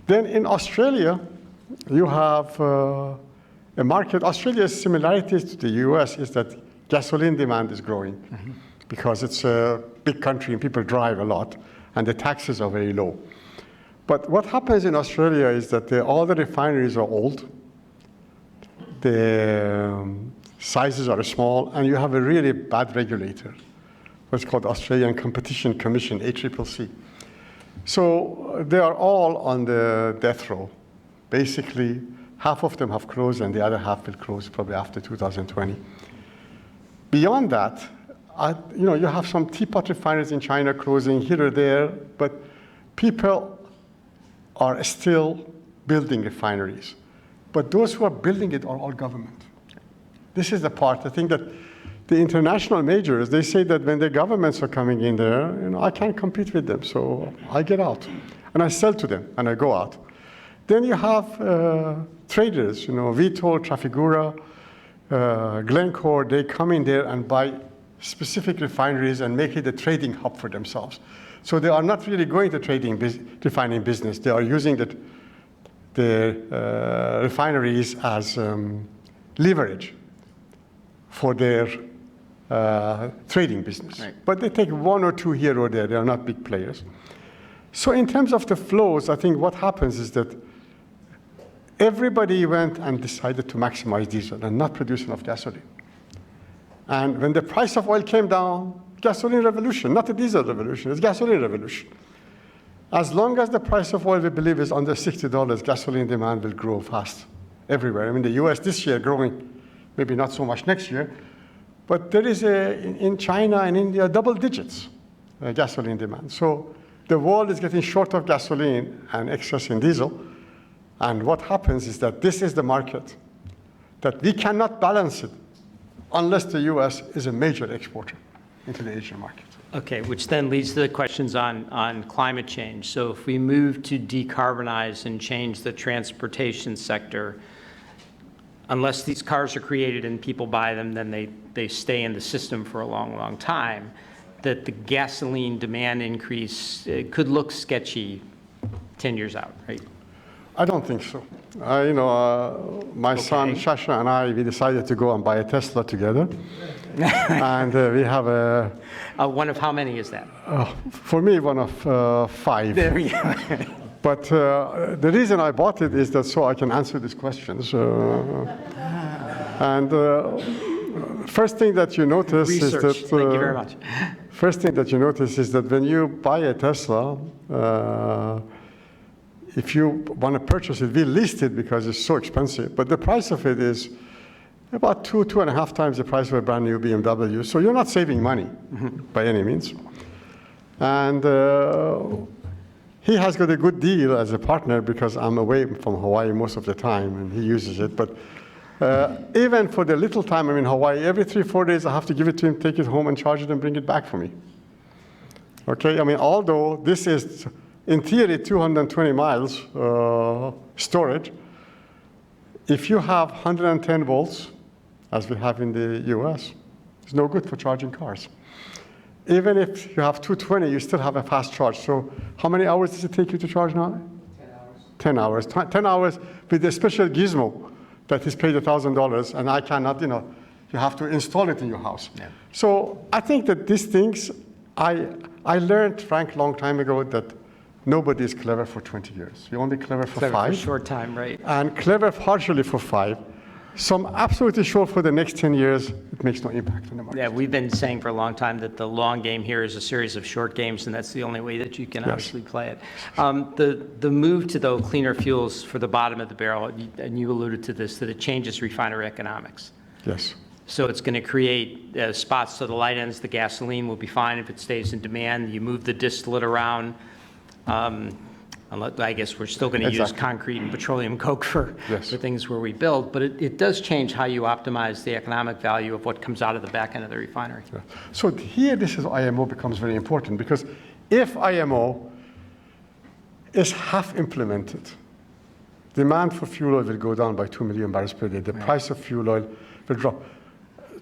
Then in Australia, you have a market. Australia's similarities to the US is that gasoline demand is growing. Mm-hmm. Because it's a big country and people drive a lot, and the taxes are very low. But what happens in Australia is that all the refineries are old, the sizes are small, and you have a really bad regulator, what's called Australian Competition Commission, ACCC. So they are all on the death row. Basically, half of them have closed, and the other half will close probably after 2020. Beyond that, you have some teapot refineries in China closing here or there, but people are still building refineries. But those who are building it are all government. This is the part. I think that the international majors, they say that when the governments are coming in there, I can't compete with them, so I get out. And I sell to them, and I go out. Then you have traders, Vitol, Trafigura, Glencore, they come in there and buy specific refineries and make it a trading hub for themselves. So they are not really going to refining business. They are using the refineries as leverage for their trading business. Right. But they take one or two here or there. They are not big players. So in terms of the flows, I think what happens is that everybody went and decided to maximize diesel and not produce enough gasoline. And when the price of oil came down, gasoline revolution, not a diesel revolution, it's gasoline revolution. As long as the price of oil, we believe, is under $60, gasoline demand will grow fast everywhere. I mean, the US this year growing, maybe not so much next year, but there is in China and India, double digits gasoline demand. So the world is getting short of gasoline and excess in diesel. And what happens is that this is the market that we cannot balance it unless the US is a major exporter into the Asian market. Okay, which then leads to the questions on climate change. So if we move to decarbonize and change the transportation sector, unless these cars are created and people buy them, then they stay in the system for a long, long time, that the gasoline demand increase could look sketchy 10 years out, right? I don't think so. My son Shasha and I, we decided to go and buy a Tesla together. And we have a... one of how many is that? For me, one of 5. There we go. But the reason I bought it is that so I can answer these questions. And first thing that you notice is that... Thank you very much. First thing that you notice is that when you buy a Tesla, if you want to purchase it, we list it because it's so expensive. But the price of it is about 2.5 times the price of a brand new BMW. So you're not saving money by any means. And he has got a good deal as a partner because I'm away from Hawaii most of the time and he uses it. But even for the little time I'm in Hawaii, every 3-4 days I have to give it to him, take it home and charge it and bring it back for me. Okay, I mean, although this is, in theory, 220 miles storage, if you have 110 volts, as we have in the US, it's no good for charging cars. Even if you have 220, you still have a fast charge. So how many hours does it take you to charge now? 10 hours. 10 hours. 10 hours with a special gizmo that is paid $1,000, and I cannot, you have to install it in your house. Yeah. So I think that these things, I learned, Frank, long time ago that nobody is clever for 20 years. You're only clever for 5. For a short time, right? And clever partially for 5. So I'm absolutely sure for the next 10 years, it makes no impact on the market. Yeah, we've been saying for a long time that the long game here is a series of short games, and that's the only way that you can obviously play it. The move to the cleaner fuels for the bottom of the barrel, and you alluded to this, that it changes refinery economics. Yes. So it's going to create spots so the light ends, the gasoline will be fine if it stays in demand. You move the distillate around. I guess we're still going to use concrete and petroleum coke for things where we build, but it does change how you optimize the economic value of what comes out of the back end of the refinery. Yeah. So here, this is IMO becomes very important because if IMO is half implemented, demand for fuel oil will go down by 2 million barrels per day. The price of fuel oil will drop.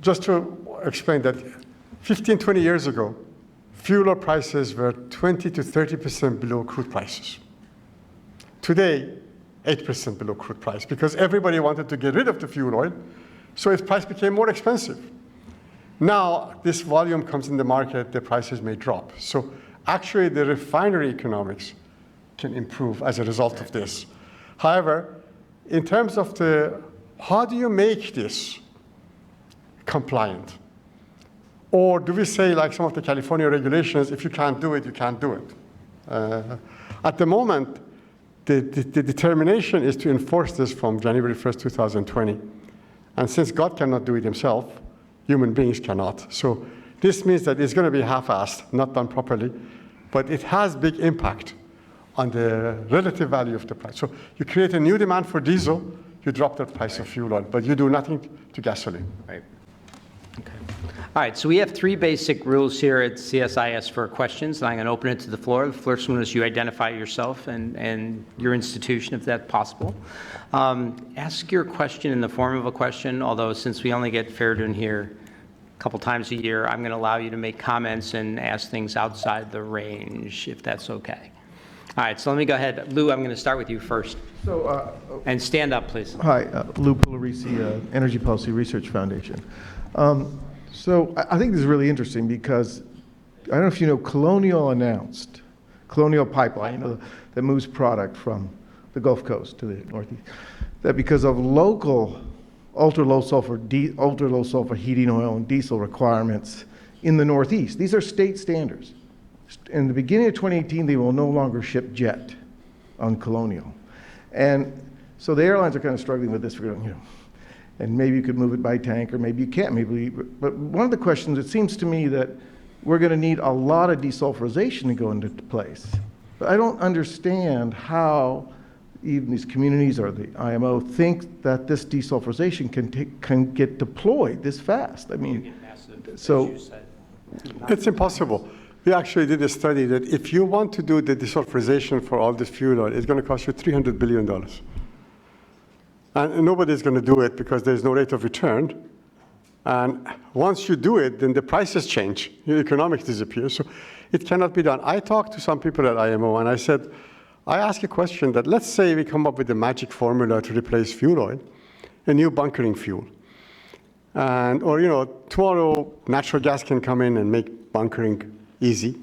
Just to explain that, 15, 20 years ago, fuel oil prices were 20 to 30% below crude prices. Today, 8% below crude price because everybody wanted to get rid of the fuel oil, so its price became more expensive. Now, this volume comes in the market, the prices may drop. So actually, the refinery economics can improve as a result of this. However, in terms of how do you make this compliant? Or do we say, like some of the California regulations, if you can't do it, you can't do it? At the moment, the determination is to enforce this from January 1st, 2020. And since God cannot do it himself, human beings cannot. So this means that it's going to be half-assed, not done properly, but it has big impact on the relative value of the price. So you create a new demand for diesel, you drop the price of fuel oil, but you do nothing to gasoline. Right. All right, so we have three basic rules here at CSIS for questions, and I'm going to open it to the floor. The first one is you identify yourself and your institution, if that's possible. Ask your question in the form of a question, although since we only get Fereidun here a couple times a year, I'm going to allow you to make comments and ask things outside the range, if that's okay. All right, so let me go ahead. Lou, I'm going to start with you first. And stand up, please. Hi, Lou Pularisi, Energy Policy Research Foundation. So I think this is really interesting because I don't know if you know, Colonial announced, Colonial Pipeline, you know, that moves product from the Gulf Coast to the Northeast, that because of local ultra-low sulfur heating oil and diesel requirements in the Northeast, these are state standards. In the beginning of 2018, they will no longer ship jet on Colonial. And so the airlines are kind of struggling with this, and maybe you could move it by tank, or maybe you can't. But one of the questions, it seems to me that we're going to need a lot of desulfurization to go into place. But I don't understand how even these communities or the IMO think that this desulfurization can get deployed this fast. I mean, so it's impossible. We actually did a study that if you want to do the desulfurization for all this fuel oil, it's going to cost you $300 billion. And nobody's going to do it because there's no rate of return. And once you do it, then the prices change. Your economics disappears. So it cannot be done. I talked to some people at IMO, and I said, I ask a question that let's say we come up with a magic formula to replace fuel oil, a new bunkering fuel. And, or, tomorrow natural gas can come in and make bunkering easy.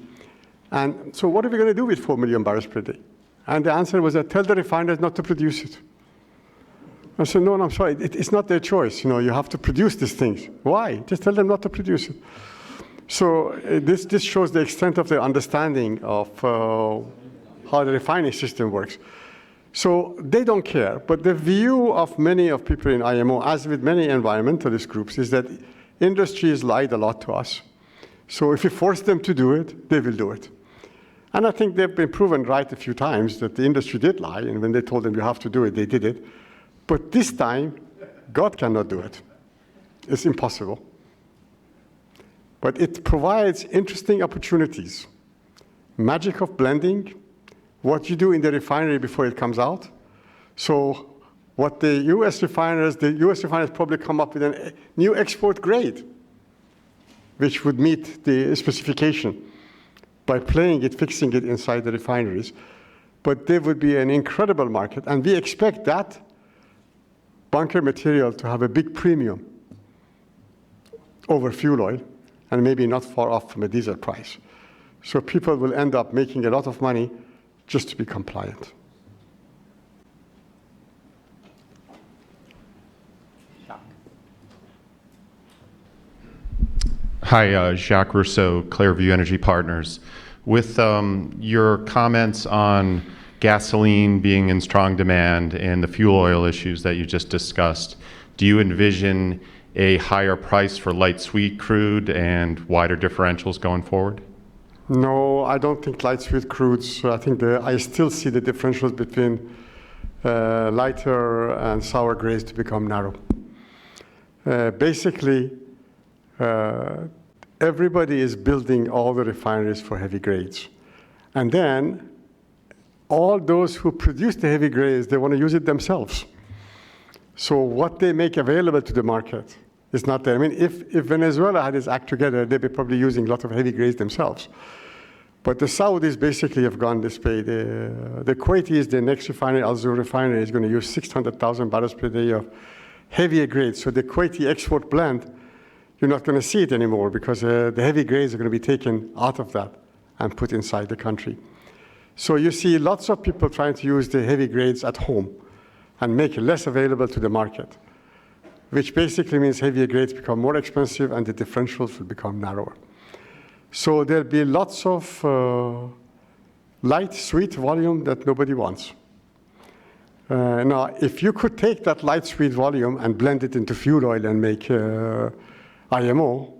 And so what are we going to do with 4 million barrels per day? And the answer was that tell the refiners not to produce it. I said, no, I'm sorry, it's not their choice. You have to produce these things. Why? Just tell them not to produce it. So this shows the extent of their understanding of how the refining system works. So they don't care. But the view of many of people in IMO, as with many environmentalist groups, is that industry has lied a lot to us. So if you force them to do it, they will do it. And I think they've been proven right a few times that the industry did lie, and when they told them you have to do it, they did it. But this time, God cannot do it. It's impossible. But it provides interesting opportunities. Magic of blending, what you do in the refinery before it comes out. So what the US refiners probably come up with a new export grade, which would meet the specification by playing it, fixing it inside the refineries. But there would be an incredible market, and we expect that bunker material to have a big premium over fuel oil, and maybe not far off from a diesel price. So people will end up making a lot of money just to be compliant. Hi, Jacques Rousseau, Clairview Energy Partners. With your comments on gasoline being in strong demand and the fuel oil issues that you just discussed, do you envision a higher price for light sweet crude and wider differentials going forward? No, I don't think light sweet crudes. I think I still see the differentials between lighter and sour grades to become narrow. Basically, everybody is building all the refineries for heavy grades. And then all those who produce the heavy grades, they want to use it themselves. So what they make available to the market is not there. I mean, if Venezuela had its act together, they'd be probably using a lot of heavy grades themselves. But the Saudis basically have gone this way. The Kuwaitis, the next refinery, Al Zour refinery, is going to use 600,000 barrels per day of heavier grades. So the Kuwaiti export blend, you're not going to see it anymore because the heavy grades are going to be taken out of that and put inside the country. So you see lots of people trying to use the heavy grades at home and make it less available to the market, which basically means heavier grades become more expensive and the differentials will become narrower. So there'll be lots of light, sweet volume that nobody wants. Now, if you could take that light, sweet volume and blend it into fuel oil and make IMO,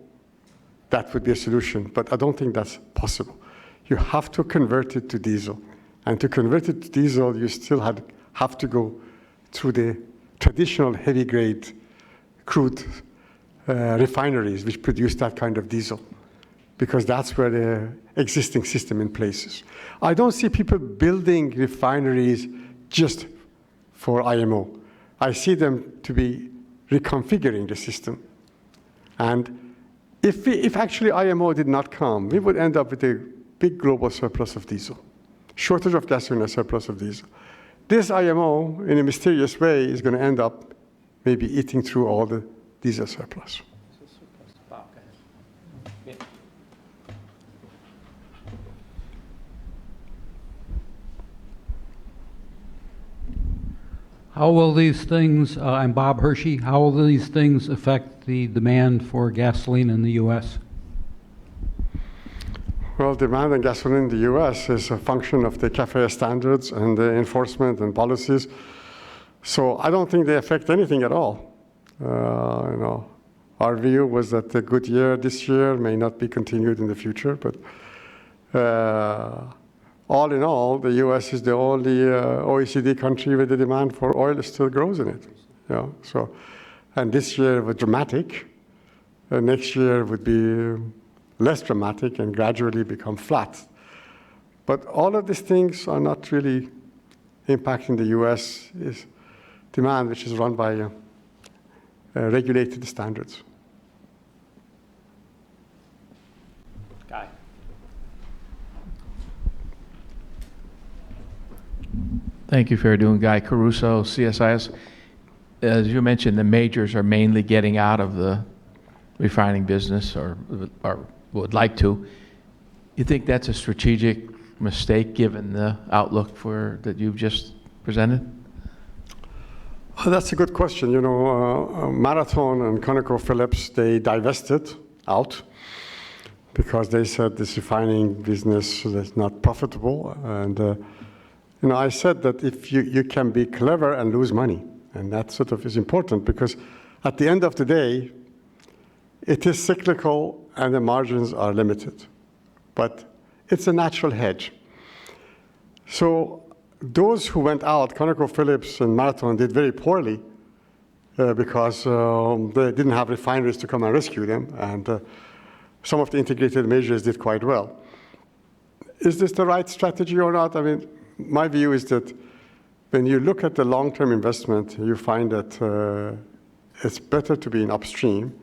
that would be a solution. But I don't think that's possible. You have to convert it to diesel. And to convert it to diesel, you still have to go through the traditional heavy grade crude refineries which produce that kind of diesel, because that's where the existing system in place is. I don't see people building refineries just for IMO. I see them to be reconfiguring the system. And if actually IMO did not come, we would end up with a big global surplus of diesel, shortage of gasoline, a surplus of diesel. This IMO, in a mysterious way, is going to end up maybe eating through all the diesel surplus. How will these things, I'm Bob Hershey, how will these things affect the demand for gasoline in the U.S.? Well, demand on gasoline in the U.S. is a function of the CAFE standards and the enforcement and policies. So I don't think they affect anything at all. Our view was that the good year this year may not be continued in the future, but all in all, the U.S. is the only OECD country where the demand for oil still grows in it. And this year was dramatic. Next year would be less dramatic and gradually become flat. But all of these things are not really impacting the U.S. demand, which is run by regulated standards. Guy. Thank you, Fereidun. Guy Caruso, CSIS. As you mentioned, the majors are mainly getting out of the refining business or would like to. You think that's a strategic mistake given the outlook that you've just presented? Well, that's a good question. Marathon and ConocoPhillips, they divested out because they said this refining business is not profitable. And I said that if you can be clever and lose money, and that sort of is important because at the end of the day, it is cyclical and the margins are limited. But it's a natural hedge. So those who went out, ConocoPhillips and Marathon, did very poorly because they didn't have refineries to come and rescue them. And some of the integrated majors did quite well. Is this the right strategy or not? I mean, my view is that when you look at the long-term investment, you find that it's better to be in upstream,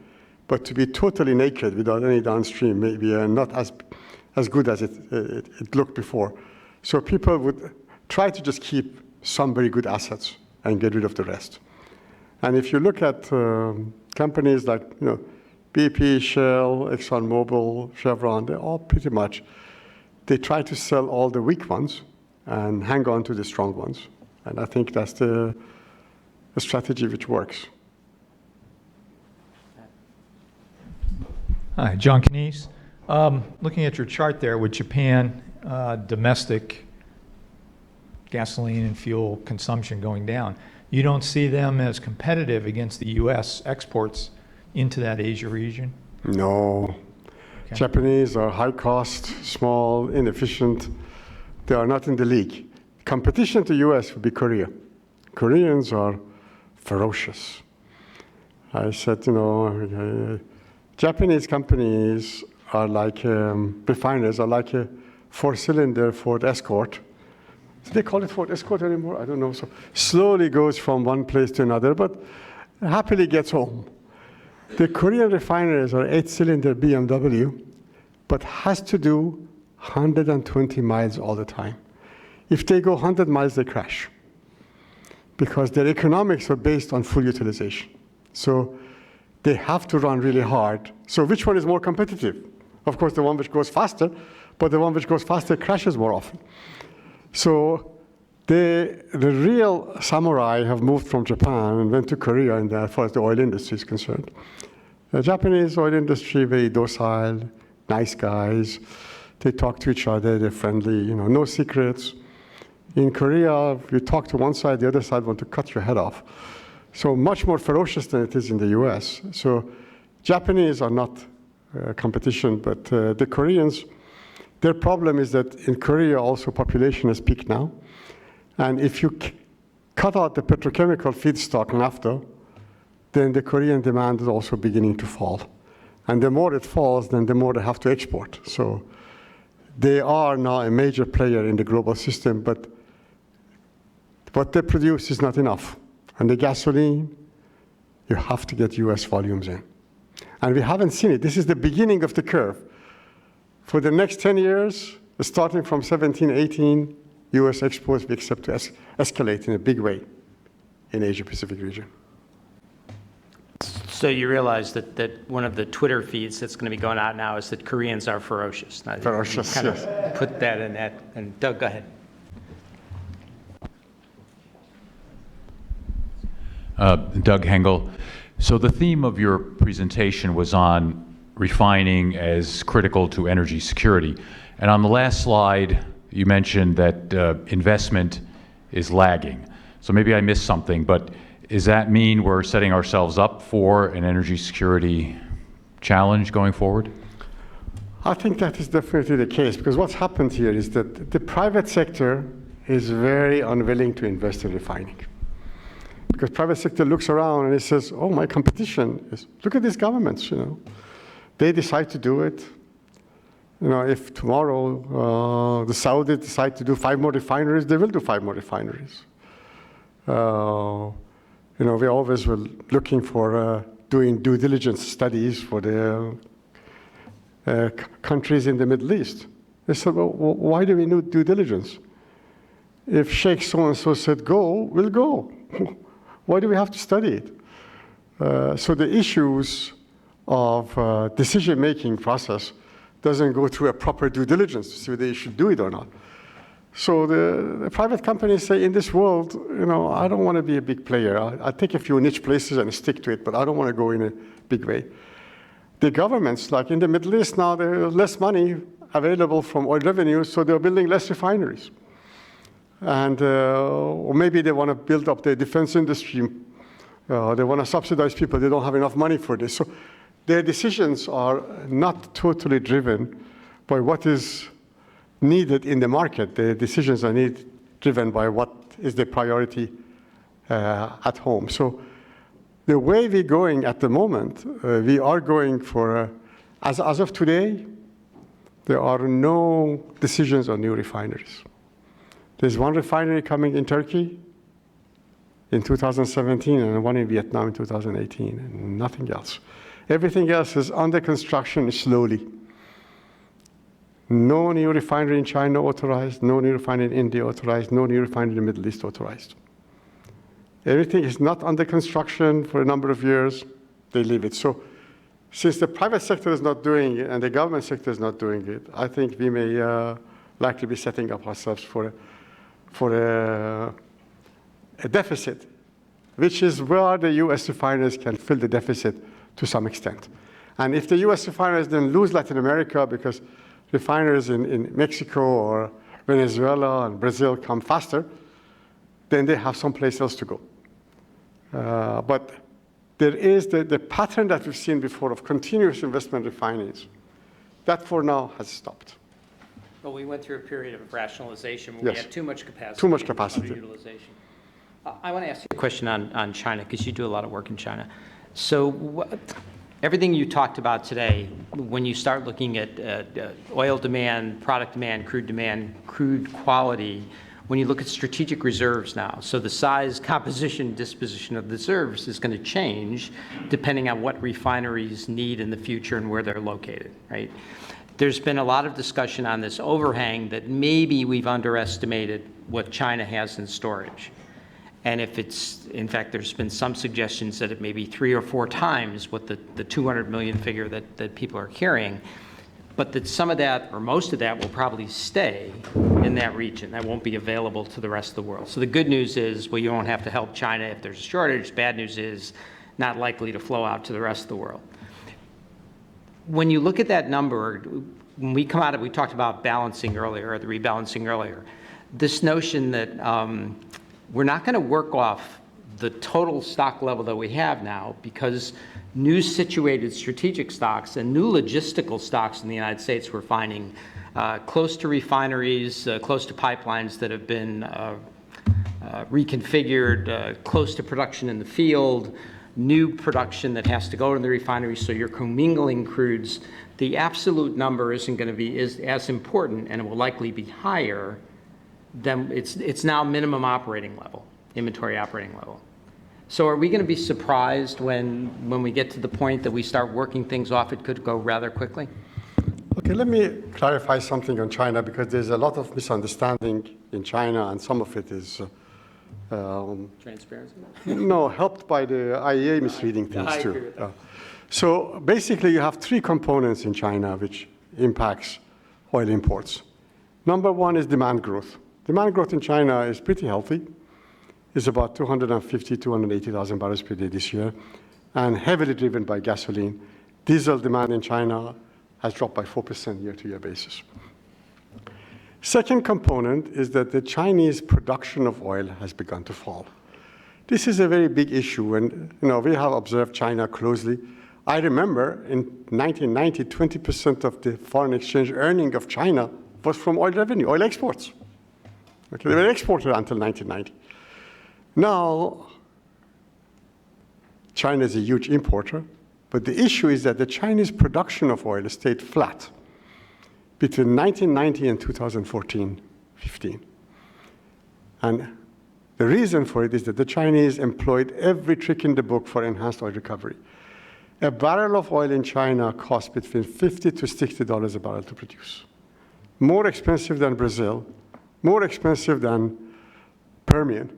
but to be totally naked without any downstream maybe not as good as it looked before. So people would try to just keep some very good assets and get rid of the rest. And if you look at companies like BP, Shell, ExxonMobil, Chevron, they're all pretty much, they try to sell all the weak ones and hang on to the strong ones. And I think that's the strategy which works. Hi, John Canese. Looking at your chart there with Japan, domestic gasoline and fuel consumption going down, you don't see them as competitive against the U.S. exports into that Asia region? No. Okay. Japanese are high cost, small, inefficient. They are not in the league. Competition to U.S. would be Korea. Koreans are ferocious. I said, Japanese companies are like, refiners are like a 4-cylinder Ford Escort. Do they call it Ford Escort anymore? I don't know. So slowly goes from one place to another, but happily gets home. The Korean refiners are 8-cylinder BMW, but has to do 120 miles all the time. If they go 100 miles, they crash because their economics are based on full utilization. So they have to run really hard. So which one is more competitive? Of course, the one which goes faster, but the one which goes faster crashes more often. So the real samurai have moved from Japan and went to Korea as far as the oil industry is concerned. The Japanese oil industry, very docile, nice guys. They talk to each other, they're friendly, no secrets. In Korea, you talk to one side, the other side want to cut your head off. So much more ferocious than it is in the US. So Japanese are not competition, but the Koreans, their problem is that in Korea also population has peaked now. And if you cut out the petrochemical feedstock naphtha, then the Korean demand is also beginning to fall. And the more it falls, then the more they have to export. So they are now a major player in the global system, but what they produce is not enough. And the gasoline, you have to get US volumes in. And we haven't seen it. This is the beginning of the curve. For the next 10 years, starting from 17, 18, US exports we expect to escalate in a big way in Asia-Pacific region. So you realize that one of the Twitter feeds that's going to be going out now is that Koreans are ferocious. Now, Ferocious, kind yes. of put that in that. And Doug, go ahead. Doug Hengel. So the theme of your presentation was on refining as critical to energy security. And on the last slide, you mentioned that investment is lagging. So maybe I missed something, but does that mean we're setting ourselves up for an energy security challenge going forward? I think that is definitely the case, because what's happened here is that the private sector is very unwilling to invest in refining. Because private sector looks around and it says, oh, my competition is, look at these governments, you know. They decide to do it. You know, if tomorrow the Saudis decide to do 5 more refineries, they will do 5 more refineries. You know, we always were looking for doing due diligence studies for the countries in the Middle East. They said, well, why do we need due diligence? If Sheikh so-and-so said go, we'll go. Why do we have to study it? So the issues of decision-making process doesn't go through a proper due diligence to see whether you should do it or not. So the private companies say, in this world, you know, I don't want to be a big player. I'll take a few niche places and stick to it, but I don't want to go in a big way. The governments, like in the Middle East now, there's less money available from oil revenues, so they're building less refineries. And or maybe they want to build up the defense industry. They want to subsidize people. They don't have enough money for this. So their decisions are not totally driven by what is needed in the market. The decisions are driven by what is the priority at home. So the way we're going at the moment, we are going for, as of today, there are no decisions on new refineries. There's one refinery coming in Turkey in 2017 and one in Vietnam in 2018, and nothing else. Everything else is under construction slowly. No new refinery in China authorized, no new refinery in India authorized, no new refinery in the Middle East authorized. Everything is not under construction for a number of years, they leave it. So since the private sector is not doing it and the government sector is not doing it, I think we may likely be setting up ourselves for a deficit, which is where the US refiners can fill the deficit to some extent. And if the US refiners then lose Latin America because refiners in Mexico or Venezuela and Brazil come faster, then they have someplace else to go. But there is the pattern that we've seen before of continuous investment in refineries. That for now has stopped. Well, we went through a period of rationalization where Yes. we had too much capacity. Too much capacity. Underutilization. I want to ask you a question on China, because you do a lot of work in China. So everything you talked about today, when you start looking at oil demand, product demand, crude quality, when you look at strategic reserves now, so the size, composition, disposition of the reserves is going to change depending on what refineries need in the future and where they're located, right? There's been a lot of discussion on this overhang that maybe we've underestimated what China has in storage. And if it's, in fact, there's been some suggestions that it may be 3 or 4 times what the 200 million figure that people are carrying, but that some of that, or most of that, will probably stay in that region. That won't be available to the rest of the world. So the good news is, well, you won't have to help China if there's a shortage. Bad news is, not likely to flow out to the rest of the world. When you look at that number, when we come out of, we talked about balancing earlier, or the rebalancing earlier, this notion that we're not going to work off the total stock level that we have now, because new situated strategic stocks and new logistical stocks in the United States we're finding close to refineries, close to pipelines that have been reconfigured, close to production in the field, new production that has to go to the refinery, so you're commingling crudes, the absolute number isn't going to be as important, and it will likely be higher than it's now minimum operating level, inventory operating level. So are we going to be surprised when we get to the point that we start working things off, it could go rather quickly? Okay, let me clarify something on China, because there's a lot of misunderstanding in China, and some of it is Transparency? no, helped by the IEA misreading things I too. agree with that. So basically, you have three components in China which impacts oil imports. Number one is demand growth. Demand growth in China is pretty healthy. It's about 250, 280,000 barrels per day this year, and heavily driven by gasoline. Diesel demand in China has dropped by 4% year-to-year basis. Second component is that the Chinese production of oil has begun to fall. This is a very big issue, and we have observed China closely. I remember in 1990, 20% of the foreign exchange earning of China was from oil revenue, oil exports. Okay, they were exported until 1990. Now, China is a huge importer, but the issue is that the Chinese production of oil stayed flat between 1990 and 2014-15. And the reason for it is that the Chinese employed every trick in the book for enhanced oil recovery. A barrel of oil in China costs between $50 to $60 a barrel to produce. More expensive than Brazil, more expensive than Permian.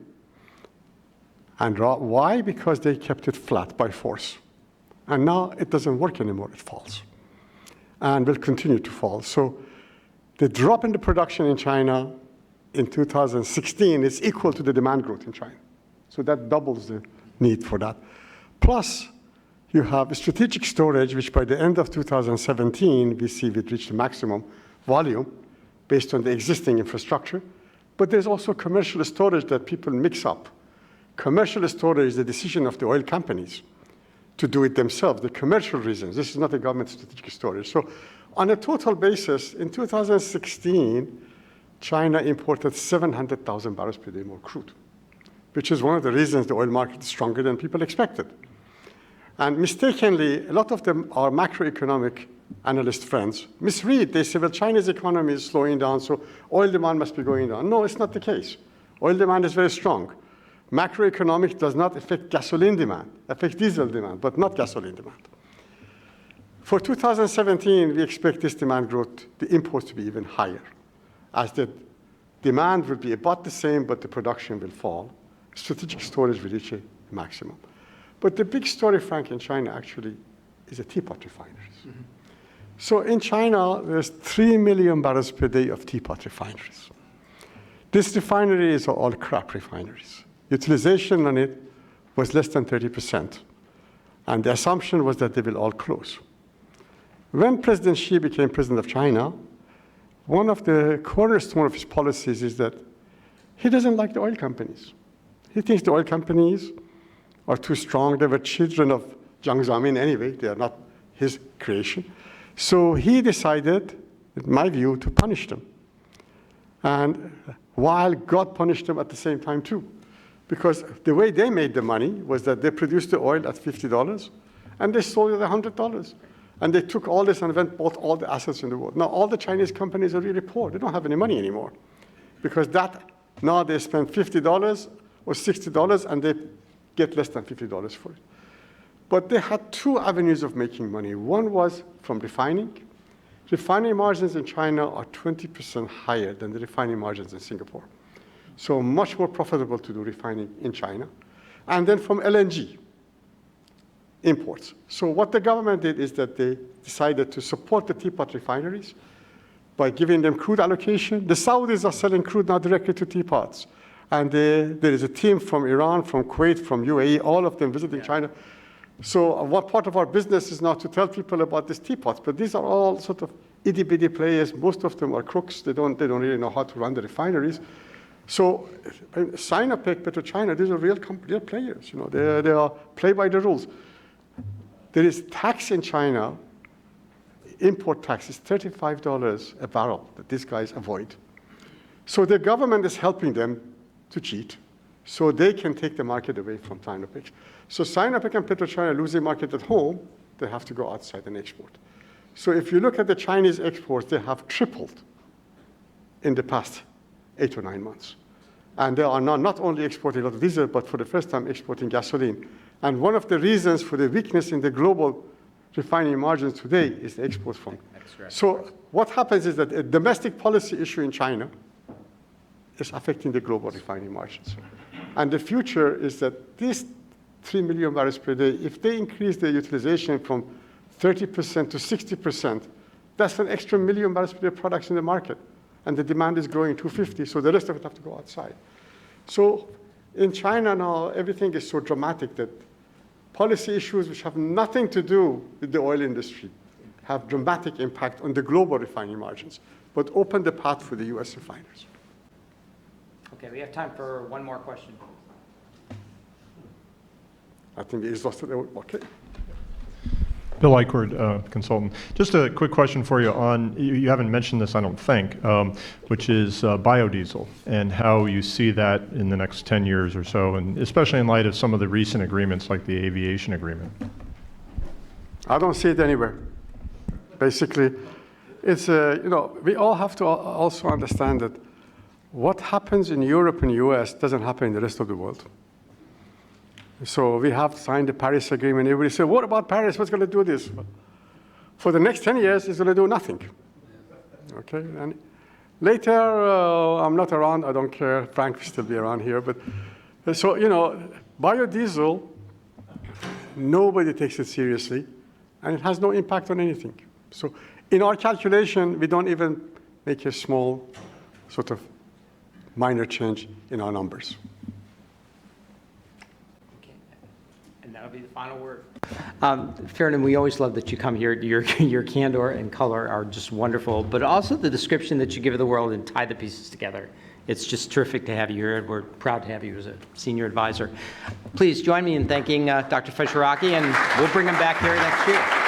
And why? Because they kept it flat by force. And now it doesn't work anymore, it falls. And will continue to fall. So the drop in the production in China in 2016 is equal to the demand growth in China. So that doubles the need for that. Plus, you have strategic storage, which by the end of 2017, we see it reached the maximum volume based on the existing infrastructure. But there's also commercial storage that people mix up. Commercial storage is the decision of the oil companies to do it themselves, the commercial reasons. This is not a government strategic storage. So on a total basis, in 2016, China imported 700,000 barrels per day more crude, which is one of the reasons the oil market is stronger than people expected. And mistakenly, a lot of them are macroeconomic analyst friends misread. They say, well, China's economy is slowing down, so oil demand must be going down. No, it's not the case. Oil demand is very strong. Macroeconomics does not affect gasoline demand, affects diesel demand, but not gasoline demand. For 2017, we expect this demand growth, the imports to be even higher, as the demand will be about the same, but the production will fall. Strategic storage will reach a maximum. But the big story, Frank, in China actually is the teapot refineries. Mm-hmm. So in China, there's 3 million barrels per day of teapot refineries. These refineries are all crap refineries. Utilization on it was less than 30%. And the assumption was that they will all close. When President Xi became president of China, one of the cornerstones of his policies is that he doesn't like the oil companies. He thinks the oil companies are too strong. They were children of Jiang Zemin anyway. They are not his creation. So he decided, in my view, to punish them. And while God punished them at the same time too. Because the way they made the money was that they produced the oil at $50 and they sold it at $100. And they took all this and bought all the assets in the world. Now all the Chinese companies are really poor. They don't have any money anymore. Because now they spend $50 or $60 and they get less than $50 for it. But they had two avenues of making money. One was from refining. Refining margins in China are 20% higher than the refining margins in Singapore. So much more profitable to do refining in China. And then from LNG imports. So what the government did is that they decided to support the teapot refineries by giving them crude allocation. The Saudis are selling crude now directly to teapots. And there is a team from Iran, from Kuwait, from UAE, all of them visiting China. So what part of our business is now to tell people about these teapots. But these are all sort of itty-bitty players. Most of them are crooks. They don't really know how to run the refineries. So Sinopec, PetroChina, these are real players. They are play by the rules. There is tax in China. Import tax is $35 a barrel that these guys avoid. So the government is helping them to cheat, so they can take the market away from Sinopec. So Sinopec and PetroChina losing market at home, they have to go outside and export. So if you look at the Chinese exports, they have tripled in the past 8 or 9 months. And they are now not only exporting a lot of diesel, but for the first time exporting gasoline. And one of the reasons for the weakness in the global refining margins today is the export from. So what happens is that a domestic policy issue in China is affecting the global refining margins. And the future is that these 3 million barrels per day, if they increase their utilization from 30% to 60%, that's an extra million barrels per day products in the market. And the demand is growing 250, so the rest of it have to go outside. So in China now, everything is so dramatic that policy issues which have nothing to do with the oil industry have dramatic impact on the global refining margins, but open the path for the US refiners. Okay, we have time for one more question. I think we exhausted it. Okay. Bill Eichord, consultant. Just a quick question for you on, you haven't mentioned this, I don't think, which is biodiesel and how you see that in the next 10 years or so, and especially in light of some of the recent agreements like the aviation agreement. I don't see it anywhere. Basically, it's, we all have to also understand that what happens in Europe and US doesn't happen in the rest of the world. So we have signed the Paris Agreement. Everybody said, what about Paris? What's going to do this? For the next 10 years, it's going to do nothing. Okay? And later, I'm not around. I don't care. Frank will still be around here. But so, biodiesel, nobody takes it seriously, and it has no impact on anything. So in our calculation, we don't even make a small sort of minor change in our numbers. And that'll be the final word. Fereidun, we always love that you come here. Your candor and color are just wonderful, but also the description that you give of the world and tie the pieces together. It's just terrific to have you here, and we're proud to have you as a senior advisor. Please join me in thanking Dr. Fesharaki, and we'll bring him back here next year.